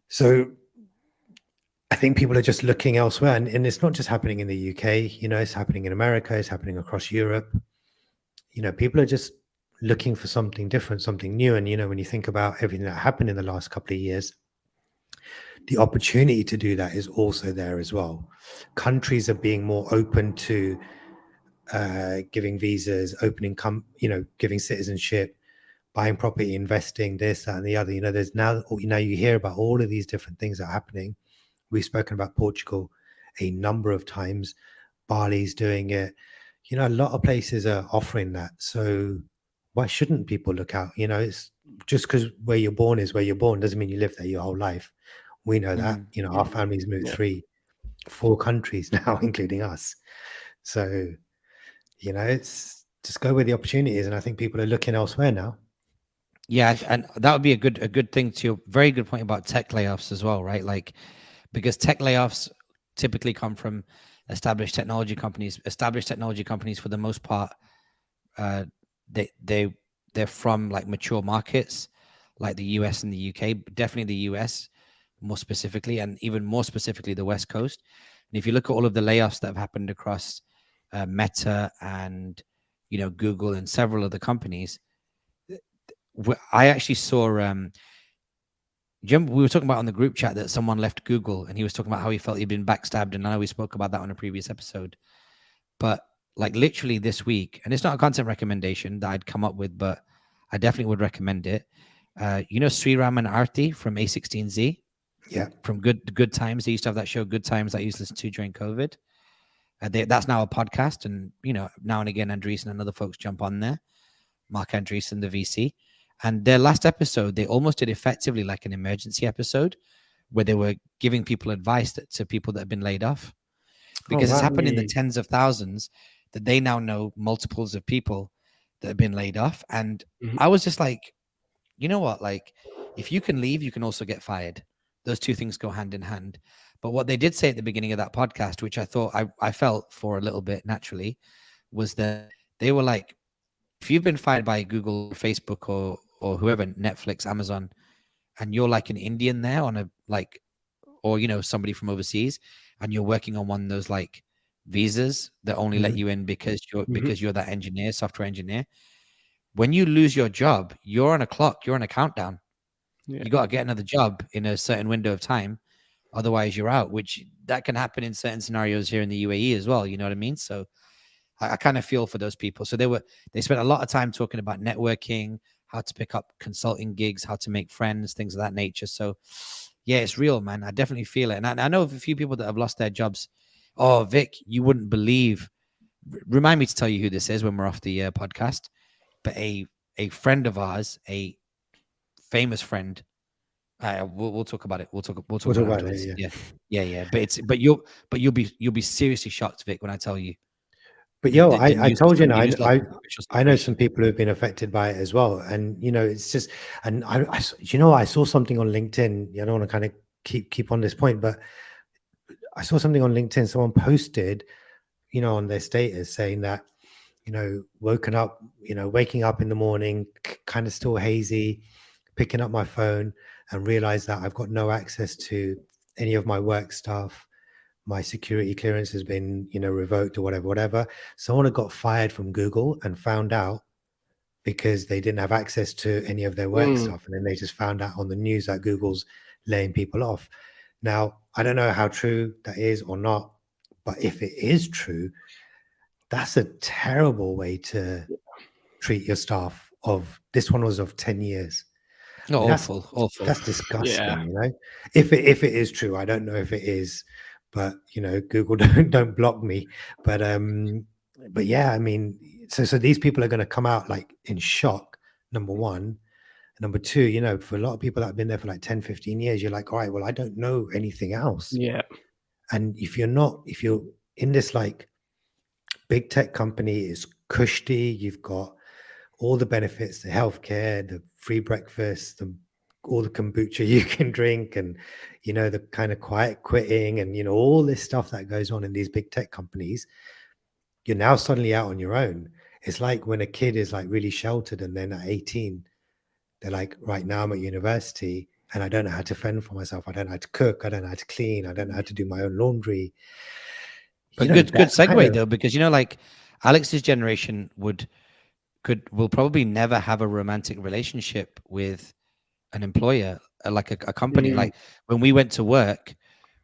So I think people are just looking elsewhere. And it's not just happening in the UK, you know, it's happening in America. It's happening across Europe. You know, people are just looking for something different, something new. And, you know, when you think about everything that happened in the last couple of years, the opportunity to do that is also there as well. Countries are being more open to giving visas, giving citizenship, buying property, investing, this, that, and the other. You know, there's now you hear about all of these different things that are happening We've spoken about Portugal a number of times. Bali's doing it. You know, a lot of places are offering that. So why shouldn't people look out? You know, it's just because where you're born is where you're born doesn't mean you live there your whole life. We know that. You know, our families moved Yeah. 4 countries now, including us. So, you know, it's just go where the opportunity is. And I think people are looking elsewhere now. Yeah, and that would be a good thing to your very good point about tech layoffs as well, right? Like, because tech layoffs typically come from established technology companies. Established technology companies, for the most part, they're from like mature markets, like the US and the UK. Definitely the US, more specifically, and even more specifically the West Coast. And if you look at all of the layoffs that have happened across Meta and Google and several other companies, I actually saw. Jim, we were talking about on the group chat that someone left Google, and he was talking about how he felt he'd been backstabbed, and I know we spoke about that on a previous episode. But like literally this week, and it's not a content recommendation that I'd come up with, but I definitely would recommend it. Sriram and Arti from A16Z, Yeah. from Good Times. They used to have that show Good Times that I used to listen to during COVID. That's now a podcast, and now and again Andreessen and other folks jump on there. Mark Andreessen, the VC. And their last episode, they almost did effectively like an emergency episode where they were giving people advice to people that have been laid off. Because it's happened in the tens of thousands that they now know multiples of people that have been laid off. And I was just like, you know what? Like, if you can leave, you can also get fired. Those two things go hand in hand. But what they did say at the beginning of that podcast, which I thought I felt for a little bit naturally, was that they were like, if you've been fired by Google, Facebook, or whoever, Netflix, Amazon, and you're like an Indian there on a like, or somebody from overseas, and you're working on one of those like visas that only let you in because you're that engineer, software engineer. When you lose your job, you're on a clock, you're on a countdown. Yeah. You got to get another job in a certain window of time, otherwise you're out. Which that can happen in certain scenarios here in the UAE as well. You know what I mean? So I kind of feel for those people. So they spent a lot of time talking about networking, how to pick up consulting gigs, how to make friends, things of that nature. So yeah, it's real, man. I definitely feel it. And I know of a few people that have lost their jobs. Oh, Vic, you wouldn't believe. Remind me to tell you who this is when we're off the podcast. But a friend of ours, a famous friend. We'll talk about it. We'll talk about it. Yeah. But you'll be seriously shocked, Vic, when I tell you. But I told you, I know some people who have been affected by it as well. And, it's just, and I saw something on LinkedIn. I don't want to kind of keep on this point, but I saw something on LinkedIn. Someone posted, on their status saying that, waking up in the morning, kind of still hazy, picking up my phone and realize that I've got no access to any of my work stuff. My security clearance has been, revoked or whatever. Someone had got fired from Google and found out because they didn't have access to any of their work stuff. And then they just found out on the news that Google's laying people off. Now, I don't know how true that is or not, but if it is true, that's a terrible way to treat your staff. This one was of 10 years. No, awful. That's disgusting, If it is true, I don't know if it is, but Google don't block me. But yeah, I mean, so these people are going to come out like in shock, number one. Number two, for a lot of people that have been there for like 10, 15 years, you're like, all right, well, I don't know anything else. Yeah. And if you're in this like big tech company, it's cushy, you've got all the benefits, the healthcare, the free breakfast, all the kombucha you can drink, and the kind of quiet quitting, and all this stuff that goes on in these big tech companies. You're now suddenly out on your own. It's like when a kid is like really sheltered, and then at 18, they're like, right now I'm at university and I don't know how to fend for myself. I don't know how to cook. I don't know how to clean. I don't know how to do my own laundry. But good segue though, because like Alex's generation will probably never have a romantic relationship with an employer, like a company. Like when we went to work,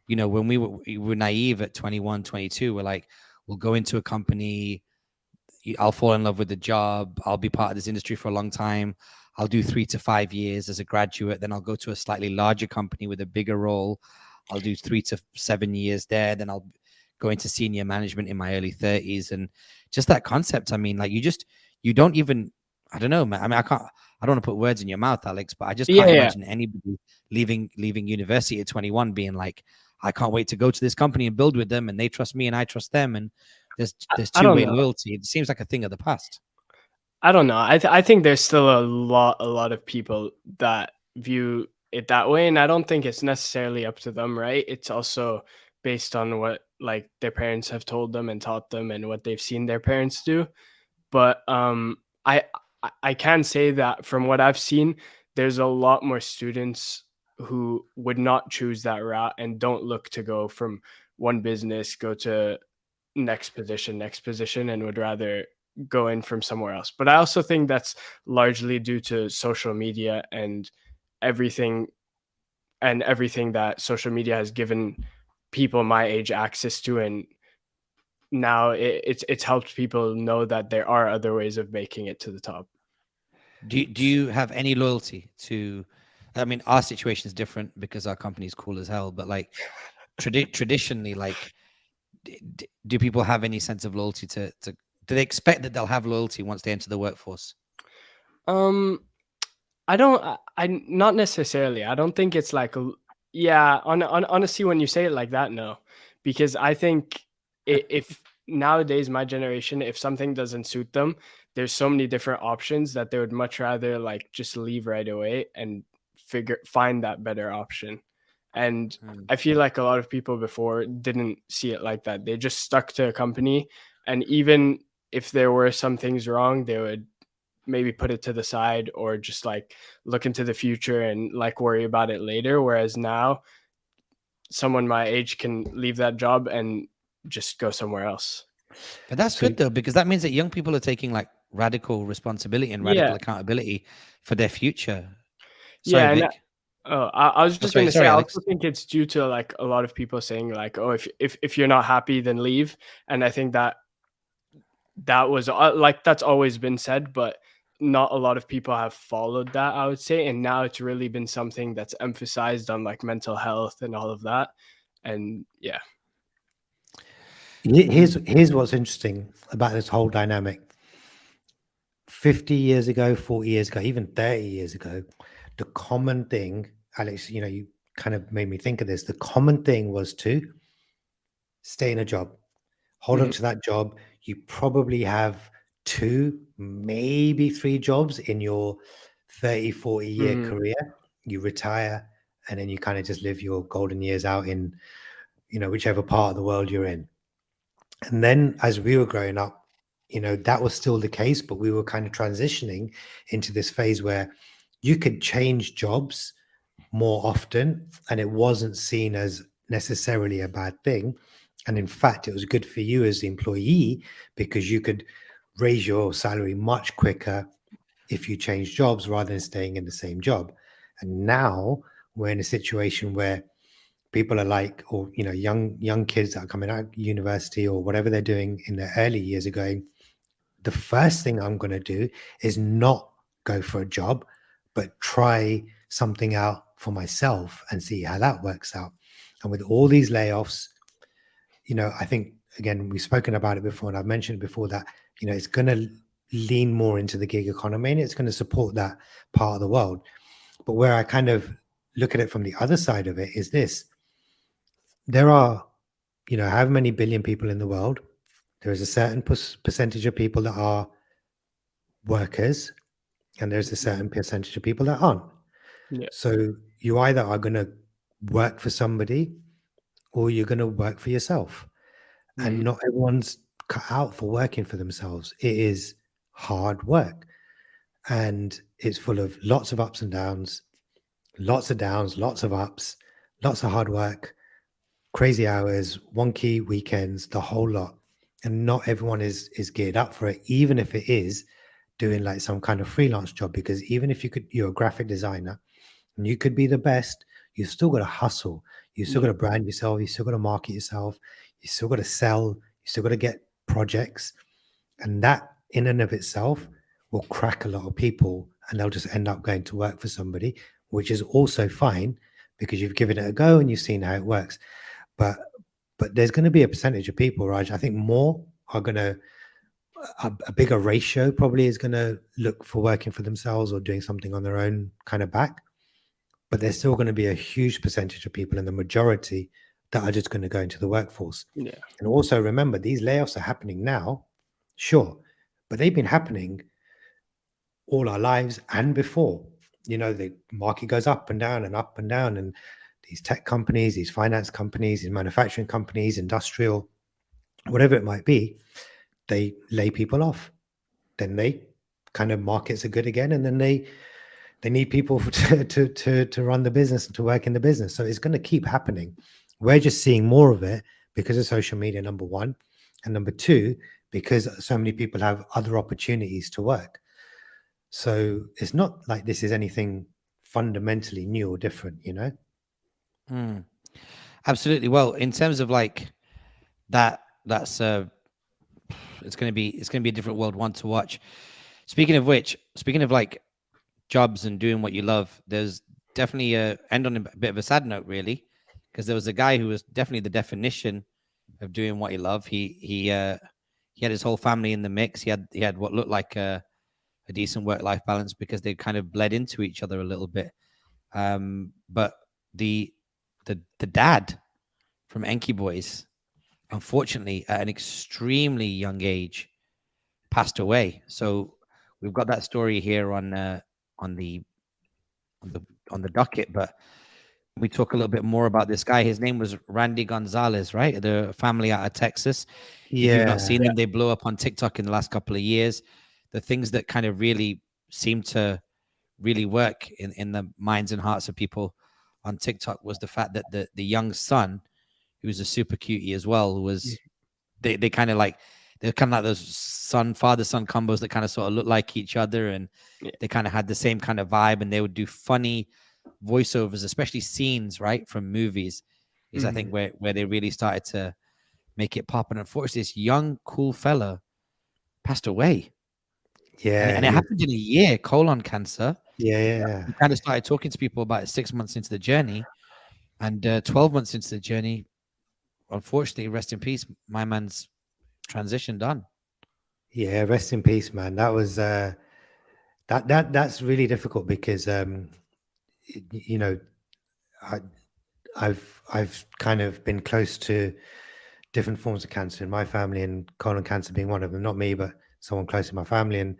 when we were naive at 21, 22, we're like, we'll go into a company, I'll fall in love with the job, I'll be part of this industry for a long time, I'll do 3 to 5 years as a graduate, then I'll go to a slightly larger company with a bigger role, I'll do 3 to 7 years there, then I'll go into senior management in my early 30s. And just that concept, I mean, like you don't even, I don't know, man. I mean, I don't want to put words in your mouth, Alex, but I just can't imagine anybody leaving university at 21 being like, I can't wait to go to this company and build with them, and they trust me and I trust them, and there's two-way loyalty. It seems like a thing of the past. I don't know. I think there's still a lot of people that view it that way, and I don't think it's necessarily up to them, right? It's also based on what like their parents have told them and taught them and what they've seen their parents do. But I can say that from what I've seen, there's a lot more students who would not choose that route and don't look to go from one business, go to next position, and would rather go in from somewhere else. But I also think that's largely due to social media and everything that social media has given people my age access to, and now it's helped people know that there are other ways of making it to the top. Do you have any loyalty to, I mean, our situation is different because our company is cool as hell, but like traditionally, like do people have any sense of loyalty to do they expect that they'll have loyalty once they enter the workforce? I not necessarily. I don't think it's like, honestly, when you say it like that, no, because I think if nowadays, my generation, if something doesn't suit them, there's so many different options that they would much rather like just leave right away and find that better option. And I feel like a lot of people before didn't see it like that. They just stuck to a company, and even if there were some things wrong, they would maybe put it to the side or just like look into the future and like worry about it later. Whereas now someone my age can leave that job and just go somewhere else. But that's good though, because that means that young people are taking like radical responsibility and radical accountability for their future. Sorry, Vic. I was just going to say, I also think it's due to like a lot of people saying like, oh, if you're not happy, then leave. And I think that was like, that's always been said, but not a lot of people have followed that, I would say. And now it's really been something that's emphasized on like mental health and all of that. And yeah. Here's what's interesting about this whole dynamic. 50 years ago, 40 years ago, even 30 years ago, the common thing, Alex, you kind of made me think of this. The common thing was to stay in a job, hold on to that job. You probably have 2, maybe 3 jobs in your 30, 40 year career. You retire, and then you kind of just live your golden years out in, whichever part of the world you're in. And then as we were growing up, that was still the case, but we were kind of transitioning into this phase where you could change jobs more often, and it wasn't seen as necessarily a bad thing. And in fact, it was good for you as the employee because you could raise your salary much quicker if you change jobs rather than staying in the same job. And now we're in a situation where people are like, or young kids that are coming out of university or whatever they're doing in their early years are going, the first thing I'm going to do is not go for a job, but try something out for myself and see how that works out. And with all these layoffs, I think, again, we've spoken about it before, and I've mentioned before that, it's going to lean more into the gig economy, and it's going to support that part of the world. But where I kind of look at it from the other side of it is this. There are, however many billion people in the world, there is a certain percentage of people that are workers, and there's a certain percentage of people that aren't. Yeah. So you either are going to work for somebody or you're going to work for yourself. And not everyone's cut out for working for themselves. It is hard work, and it's full of lots of ups and downs, lots of downs, lots of ups, lots of hard work, crazy hours, wonky weekends, the whole lot. And not everyone is geared up for it, even if it is doing like some kind of freelance job. Because even if you're a graphic designer and you could be the best, you still got to hustle. You still got to brand yourself. You still got to market yourself. You still got to sell. You still got to get projects. And that in and of itself will crack a lot of people, and they'll just end up going to work for somebody, which is also fine because you've given it a go and you've seen how it works. But there's going to be a percentage of people, Raj. I think more are going to, a bigger ratio probably is going to look for working for themselves or doing something on their own kind of back. But there's still going to be a huge percentage of people, and the majority, that are just going to go into the workforce. Yeah. And also remember, these layoffs are happening now, sure, but they've been happening all our lives and before. You know, the market goes up and down and up and down, and these tech companies, these finance companies, these manufacturing companies, industrial, whatever it might be, they lay people off. Then they kind of, markets are good again, and then they need people to run the business and to work in the business. So it's going to keep happening. We're just seeing more of it because of social media, number one, and number two, because so many people have other opportunities to work. So it's not like this is anything fundamentally new or different, you know? Absolutely. Well, in terms of like that's it's going to be a different world one to watch. Speaking of which, speaking of like jobs and doing what you love, there's definitely a end on a bit of a sad note, really, because there was a guy who was definitely the definition of doing what he loved. He had his whole family in the mix. He had what looked like a decent work-life balance because they kind of bled into each other a little bit. But the dad from Enky Boys, unfortunately, at an extremely young age, passed away. So we've got that story here on the docket, but we talk a little bit more about this guy. His name was Randy Gonzalez, right? The family out of Texas. Yeah. If you've not seen them, they blew up on TikTok in the last couple of years. The things that kind of really seem to really work in the minds and hearts of people on TikTok was the fact that the young son, who was a super cutie as well, was they kind of like, they're kind of like those father-son combos that kind of sort of look like each other, and they kind of had the same kind of vibe, and they would do funny voiceovers, especially scenes, right, from movies, is I think where they really started to make it pop. And unfortunately, this young, cool fella passed away. Yeah. And it happened in a year, colon cancer. Yeah. We kind of started talking to people about it 6 months into the journey, and 12 months into the journey, unfortunately, rest in peace, my man's transitioned on. Yeah, rest in peace, man. That was that's really difficult because you know, I've kind of been close to different forms of cancer in my family, and colon cancer being one of them. Not me, but someone close to my family, and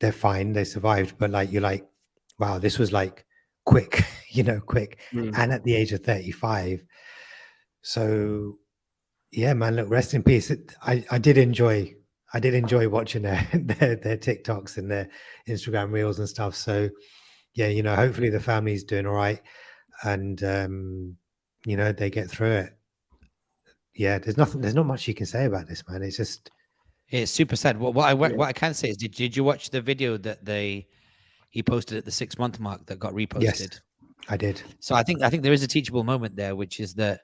they're fine, they survived. But like, you're like, wow, this was like quick, quick, and at the age of 35. So yeah, man, look, rest in peace. I did enjoy watching their TikToks and their Instagram reels and stuff. So yeah, hopefully the family's doing all right, and they get through it. Yeah, there's not much you can say about this, man. It's super sad. What I can say is, did you watch the video that he posted at the 6 month mark that got reposted? Yes, I did. So I think there is a teachable moment there, which is that,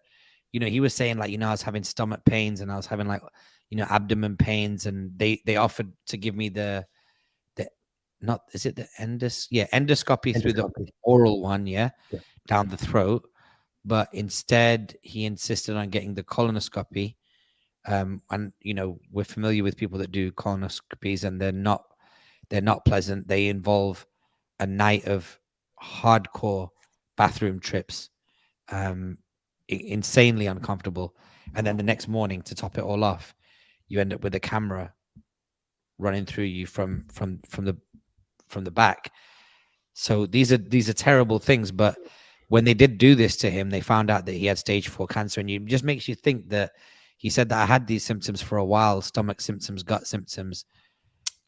he was saying like, I was having stomach pains and I was having like, abdomen pains, and they offered to give me the endoscopy through the oral one, down the throat. But instead, he insisted on getting the colonoscopy. And we're familiar with people that do colonoscopies, and they're not pleasant. They involve a night of hardcore bathroom trips, insanely uncomfortable. And then the next morning, to top it all off, you end up with a camera running through you from the back. So these are terrible things. But when they did do this to him, they found out that he had stage 4 cancer, and it just makes you think that he said that I had these symptoms for a while, stomach symptoms, gut symptoms.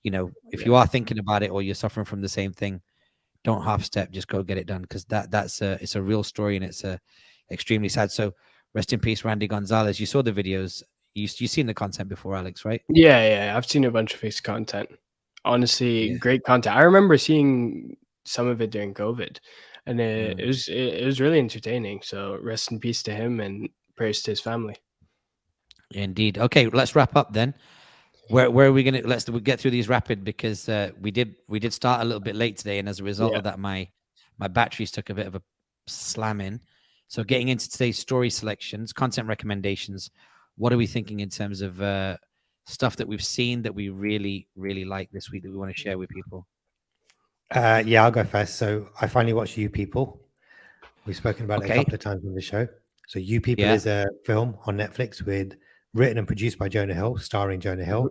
If you are thinking about it or you're suffering from the same thing, don't half step, just go get it done, because it's a real story, and it's extremely sad. So rest in peace, Randy Gonzalez. You saw the videos. You've seen the content before, Alex, right? Yeah. I've seen a bunch of his content. Honestly, great content. I remember seeing some of it during COVID, and it was really entertaining. So rest in peace to him, and prayers to his family. Indeed. Okay, let's wrap up then. Where are we gonna? Let's get through these rapid, because we did start a little bit late today, and as a result of that, my batteries took a bit of a slam in. So getting into today's story selections, content recommendations, what are we thinking in terms of stuff that we've seen that we really, really like this week that we want to share with people? Yeah, I'll go first. So I finally watched You People. We've spoken about it a couple of times on the show. So You People is a film on Netflix written and produced by Jonah Hill, starring Jonah Hill,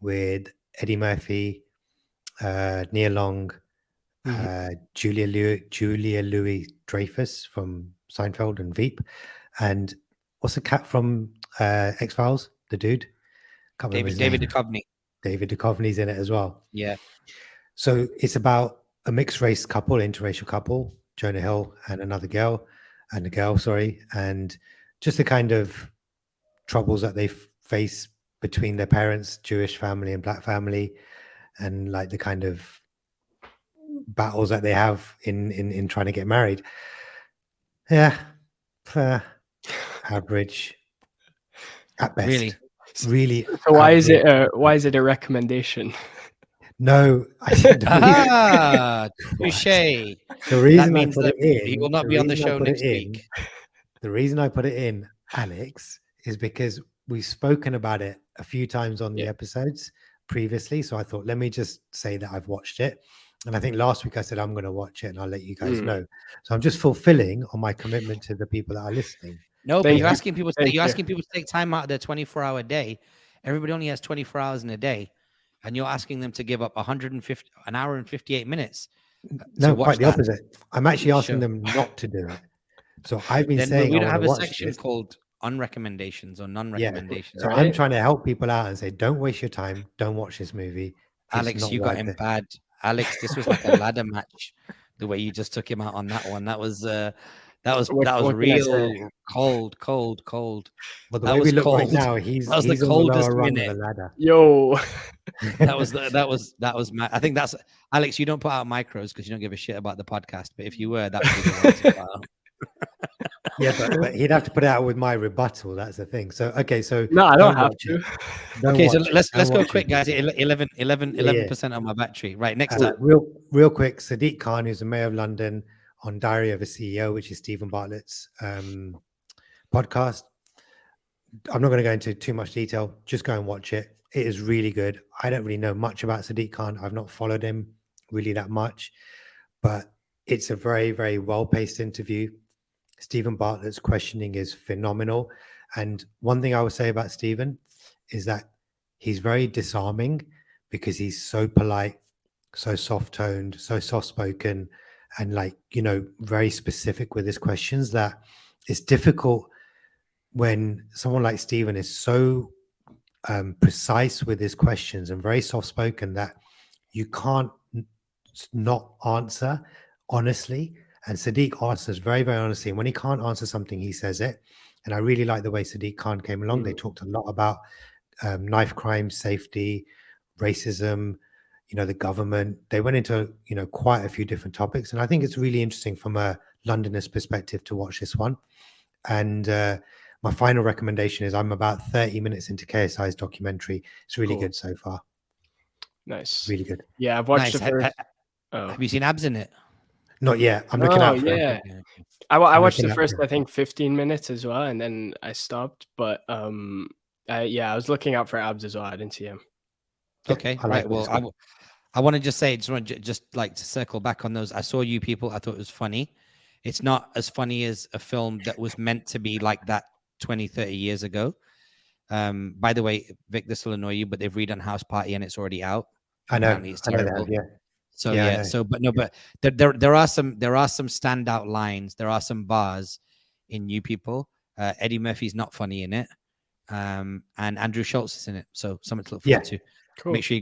with Eddie Murphy, Nia Long, Julia Louis Dreyfus from Seinfeld and Veep, and what's the cat from X-Files? The dude, can't remember his David name. Duchovny. David Duchovny's in it as well. Yeah. So it's about a mixed race couple, interracial couple, Jonah Hill and another girl, and just the kind of troubles that they face between their parents, Jewish family and black family, and like the kind of battles that they have in trying to get married. Yeah, average at best. Really. So why is it a recommendation? No, I didn't. Touche. The reason I put it in, he will not be on the show next week. The reason I put it in, Alex, is because we've spoken about it a few times on the episodes previously. So I thought, let me just say that I've watched it. And I think last week I said I'm going to watch it and I'll let you guys know. So I'm just fulfilling on my commitment to the people that are listening. No, but you're asking people to take time out of their 24-hour day. Everybody only has 24 hours in a day. And you're asking them to give up an hour and 58 minutes. No, quite the opposite. I'm actually asking them not to do it. So I've been saying we don't have a section called unrecommendations or non-recommendations. So right? I'm trying to help people out and say, don't waste your time. Don't watch this movie. Alex, you got him bad. Alex, this was like a ladder match. The way you just took him out on that one, that was real cold. But the way we look right now, he's the coldest minute. The ladder. Yo, that was I think that's Alex. You don't put out micros because you don't give a shit about the podcast. But if you were, that would be the one to put out. Yeah, but he'd have to put it out with my rebuttal. That's the thing. So okay, so no, I don't have to. Okay, so let's go quick, guys. 11% on my battery. Right, next up. Real quick. Sadiq Khan, who's the mayor of London, on Diary of a CEO, which is Stephen Bartlett's podcast. I'm not going to go into too much detail. Just go and watch it. It is really good. I don't really know much about Sadiq Khan. I've not followed him really that much, but it's a very, very well-paced interview. Stephen Bartlett's questioning is phenomenal. And one thing I would say about Stephen is that he's very disarming because he's so polite, so soft-toned, so soft-spoken, and very specific with his questions that it's difficult when someone like Stephen is so precise with his questions and very soft-spoken that you can't not answer honestly. And Sadiq answers very, very honestly. And when he can't answer something, he says it. And I really like the way Sadiq Khan came along. They talked a lot about knife crime, safety, racism, the government. They went into, quite a few different topics. And I think it's really interesting from a Londoner's perspective to watch this one. And my final recommendation is I'm about 30 minutes into KSI's documentary. It's really good so far. Nice. Really good. Yeah, I've watched the first. Have you seen abs in it? Not yet. I'm looking out for it. I watched the first, I think, 15 minutes as well, and then I stopped. But I was looking out for abs as well. I didn't see him. Okay, right. Well, I want to just say, just like to circle back on those. I saw You People. I thought it was funny. It's not as funny as a film that was meant to be like that 20, 30 years ago. By the way, Vic, this will annoy you, but they've redone House Party and it's already out. I know. Apparently it's terrible. So but there are some standout lines. There are some bars in You People. Eddie Murphy's not funny in it, and Andrew Schultz is in it. So something to look forward to. Cool. Make sure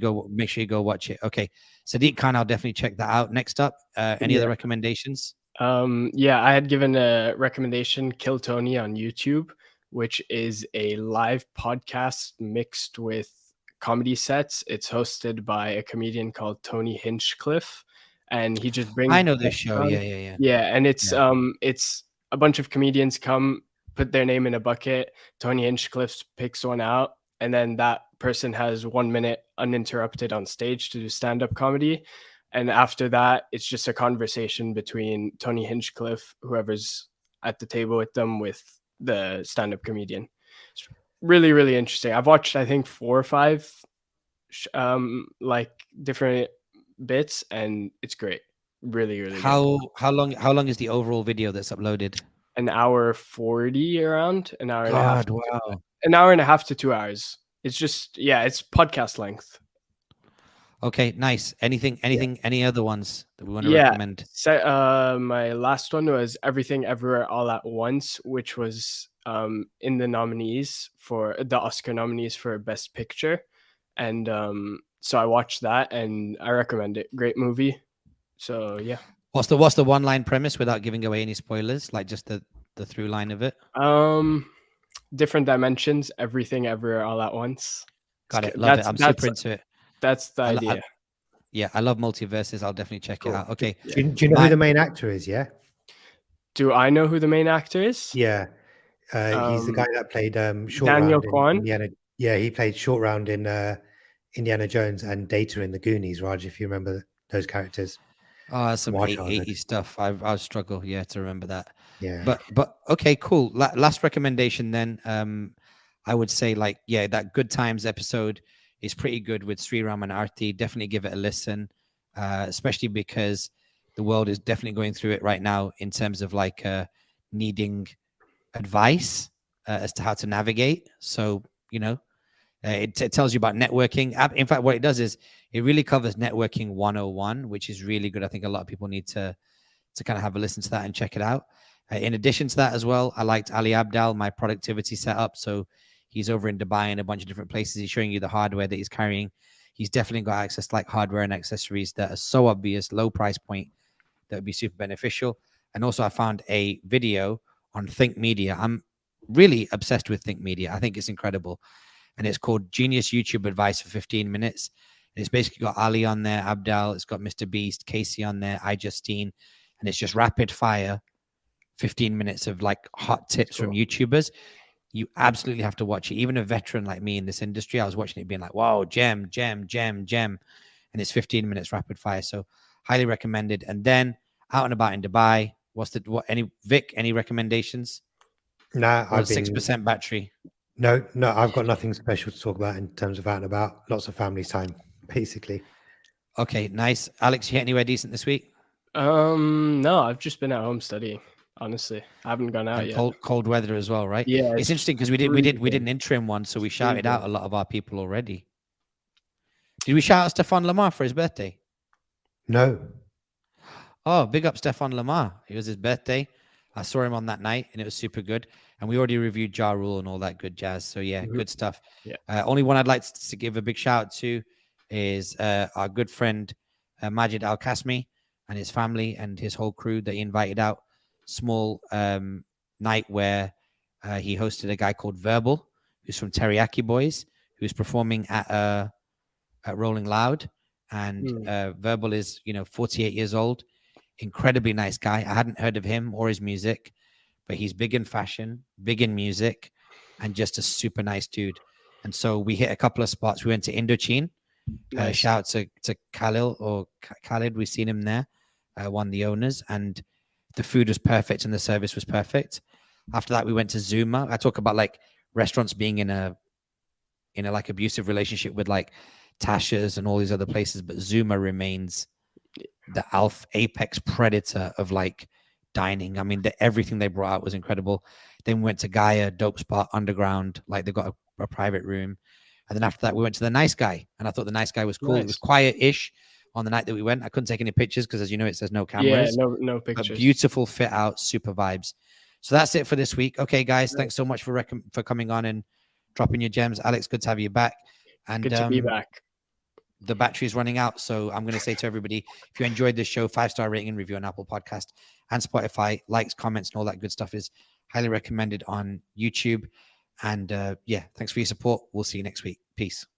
you go watch it. Okay, Sadiq Khan, I'll definitely check that out. Next up, any other recommendations? I had given a recommendation, Kill Tony on YouTube, which is a live podcast mixed with comedy sets. It's hosted by a comedian called Tony Hinchcliffe, and he just brings. I know this show. Yeah. Yeah, and it's a bunch of comedians come, put their name in a bucket. Tony Hinchcliffe picks one out, and then that person has 1 minute uninterrupted on stage to do stand-up comedy. And after that, it's just a conversation between Tony Hinchcliffe, whoever's at the table with them with the stand-up comedian. It's really, really interesting. I've watched, I think, 4 or 5 like different bits, and it's great. Really, really good. How long is the overall video that's uploaded? An hour 40, around an hour and a half. God, wow. An hour and a half to 2 hours. It's just, yeah, it's podcast length. Okay, nice. Anything, any other ones that we want to Yeah. recommend? So, my last one was Everything Everywhere All at Once, which was in the nominees for the Oscar nominees for Best Picture. And so I watched that and I recommend it. Great movie. So yeah. What's the one line premise without giving away any spoilers? Like just the through line of it? Different dimensions, everything everywhere all at once. Got it. Love it. I'm super into it. That's the idea. I love multiverses. I'll definitely check it out. Okay. Do you know who the main actor is? Yeah. Do I know who the main actor is? Yeah. He's the guy that played Short Daniel Round in Kwan? Indiana. Yeah, he played Short Round in Indiana Jones and Data in the Goonies, Raj, if you remember those characters. Oh, some 80 stuff. I'll struggle, to remember that. Yeah. But okay, cool. Last recommendation then. I would say that Good Times episode is pretty good with Sriram and Arti. Definitely give it a listen, especially because the world is definitely going through it right now in terms of needing advice as to how to navigate. So, it tells you about networking. In fact, what it does is it really covers networking 101, which is really good. I think a lot of people need to kind of have a listen to that and check it out. In addition to that as well, I liked Ali Abdal, my productivity setup. So he's over in Dubai and a bunch of different places. He's showing you the hardware that he's carrying. He's definitely got access to hardware and accessories that are so obvious, low price point, that would be super beneficial. And also I found a video on Think Media. I'm really obsessed with Think Media. I think it's incredible. And it's called Genius YouTube Advice for 15 minutes. And it's basically got Ali on there, Abdal. It's got Mr. Beast, Casey on there, iJustine. And it's just rapid fire, 15 minutes of hot tips from YouTubers. You absolutely have to watch it. Even a veteran like me in this industry, I was watching it being like, wow, gem. And it's 15 minutes rapid fire. So highly recommended. And then out and about in Dubai, Vic, any recommendations? Nah, I've 6% battery. No, I've got nothing special to talk about in terms of out and about. Lots of family time, basically. Okay, nice. Alex, you hit anywhere decent this week? No, I've just been at home studying. Honestly, I haven't gone out yet. Cold weather as well, right? Yeah, it's interesting because we did an interim one, so we shouted out a lot of our people already. Did we shout out Stefan Lamar for his birthday? No. Oh, big up Stefan Lamar. It was his birthday. I saw him on that night, and it was super good. And we already reviewed Ja Rule and all that good jazz. So yeah, good stuff. Yeah. Only one I'd like to give a big shout out to is our good friend Majid Al Kasmi and his family and his whole crew that he invited out. Small night where he hosted a guy called Verbal, who's from Teriyaki Boys, who's performing at Rolling Loud. And Verbal is 48 years old, incredibly nice guy. I hadn't heard of him or his music, but he's big in fashion, big in music, and just a super nice dude. And so we hit a couple of spots. We went to Indochine. Nice. Shout out to Khalid. We've seen him there, one of the owners, and the food was perfect and the service was perfect. After that, we went to Zuma. I talk about restaurants being in a abusive relationship with Tasha's and all these other places, but Zuma remains the apex predator of dining. I mean, everything they brought out was incredible. Then we went to Gaia, dope spot, underground. They've got a private room. And then after that, we went to the Nice Guy, and I thought the Nice Guy was cool. Nice. It was quiet-ish on the night that we went. I couldn't take any pictures because, as you know, it says no cameras. Yeah, no pictures. But beautiful fit out, super vibes. So that's it for this week. Okay, guys, thanks so much for coming on and dropping your gems. Alex, good to have you back. And good to be back. The battery is running out, so I'm going to say to everybody, if you enjoyed this show, 5-star rating and review on Apple Podcast and Spotify. Likes, comments, and all that good stuff is highly recommended on YouTube. And thanks for your support. We'll see you next week. Peace.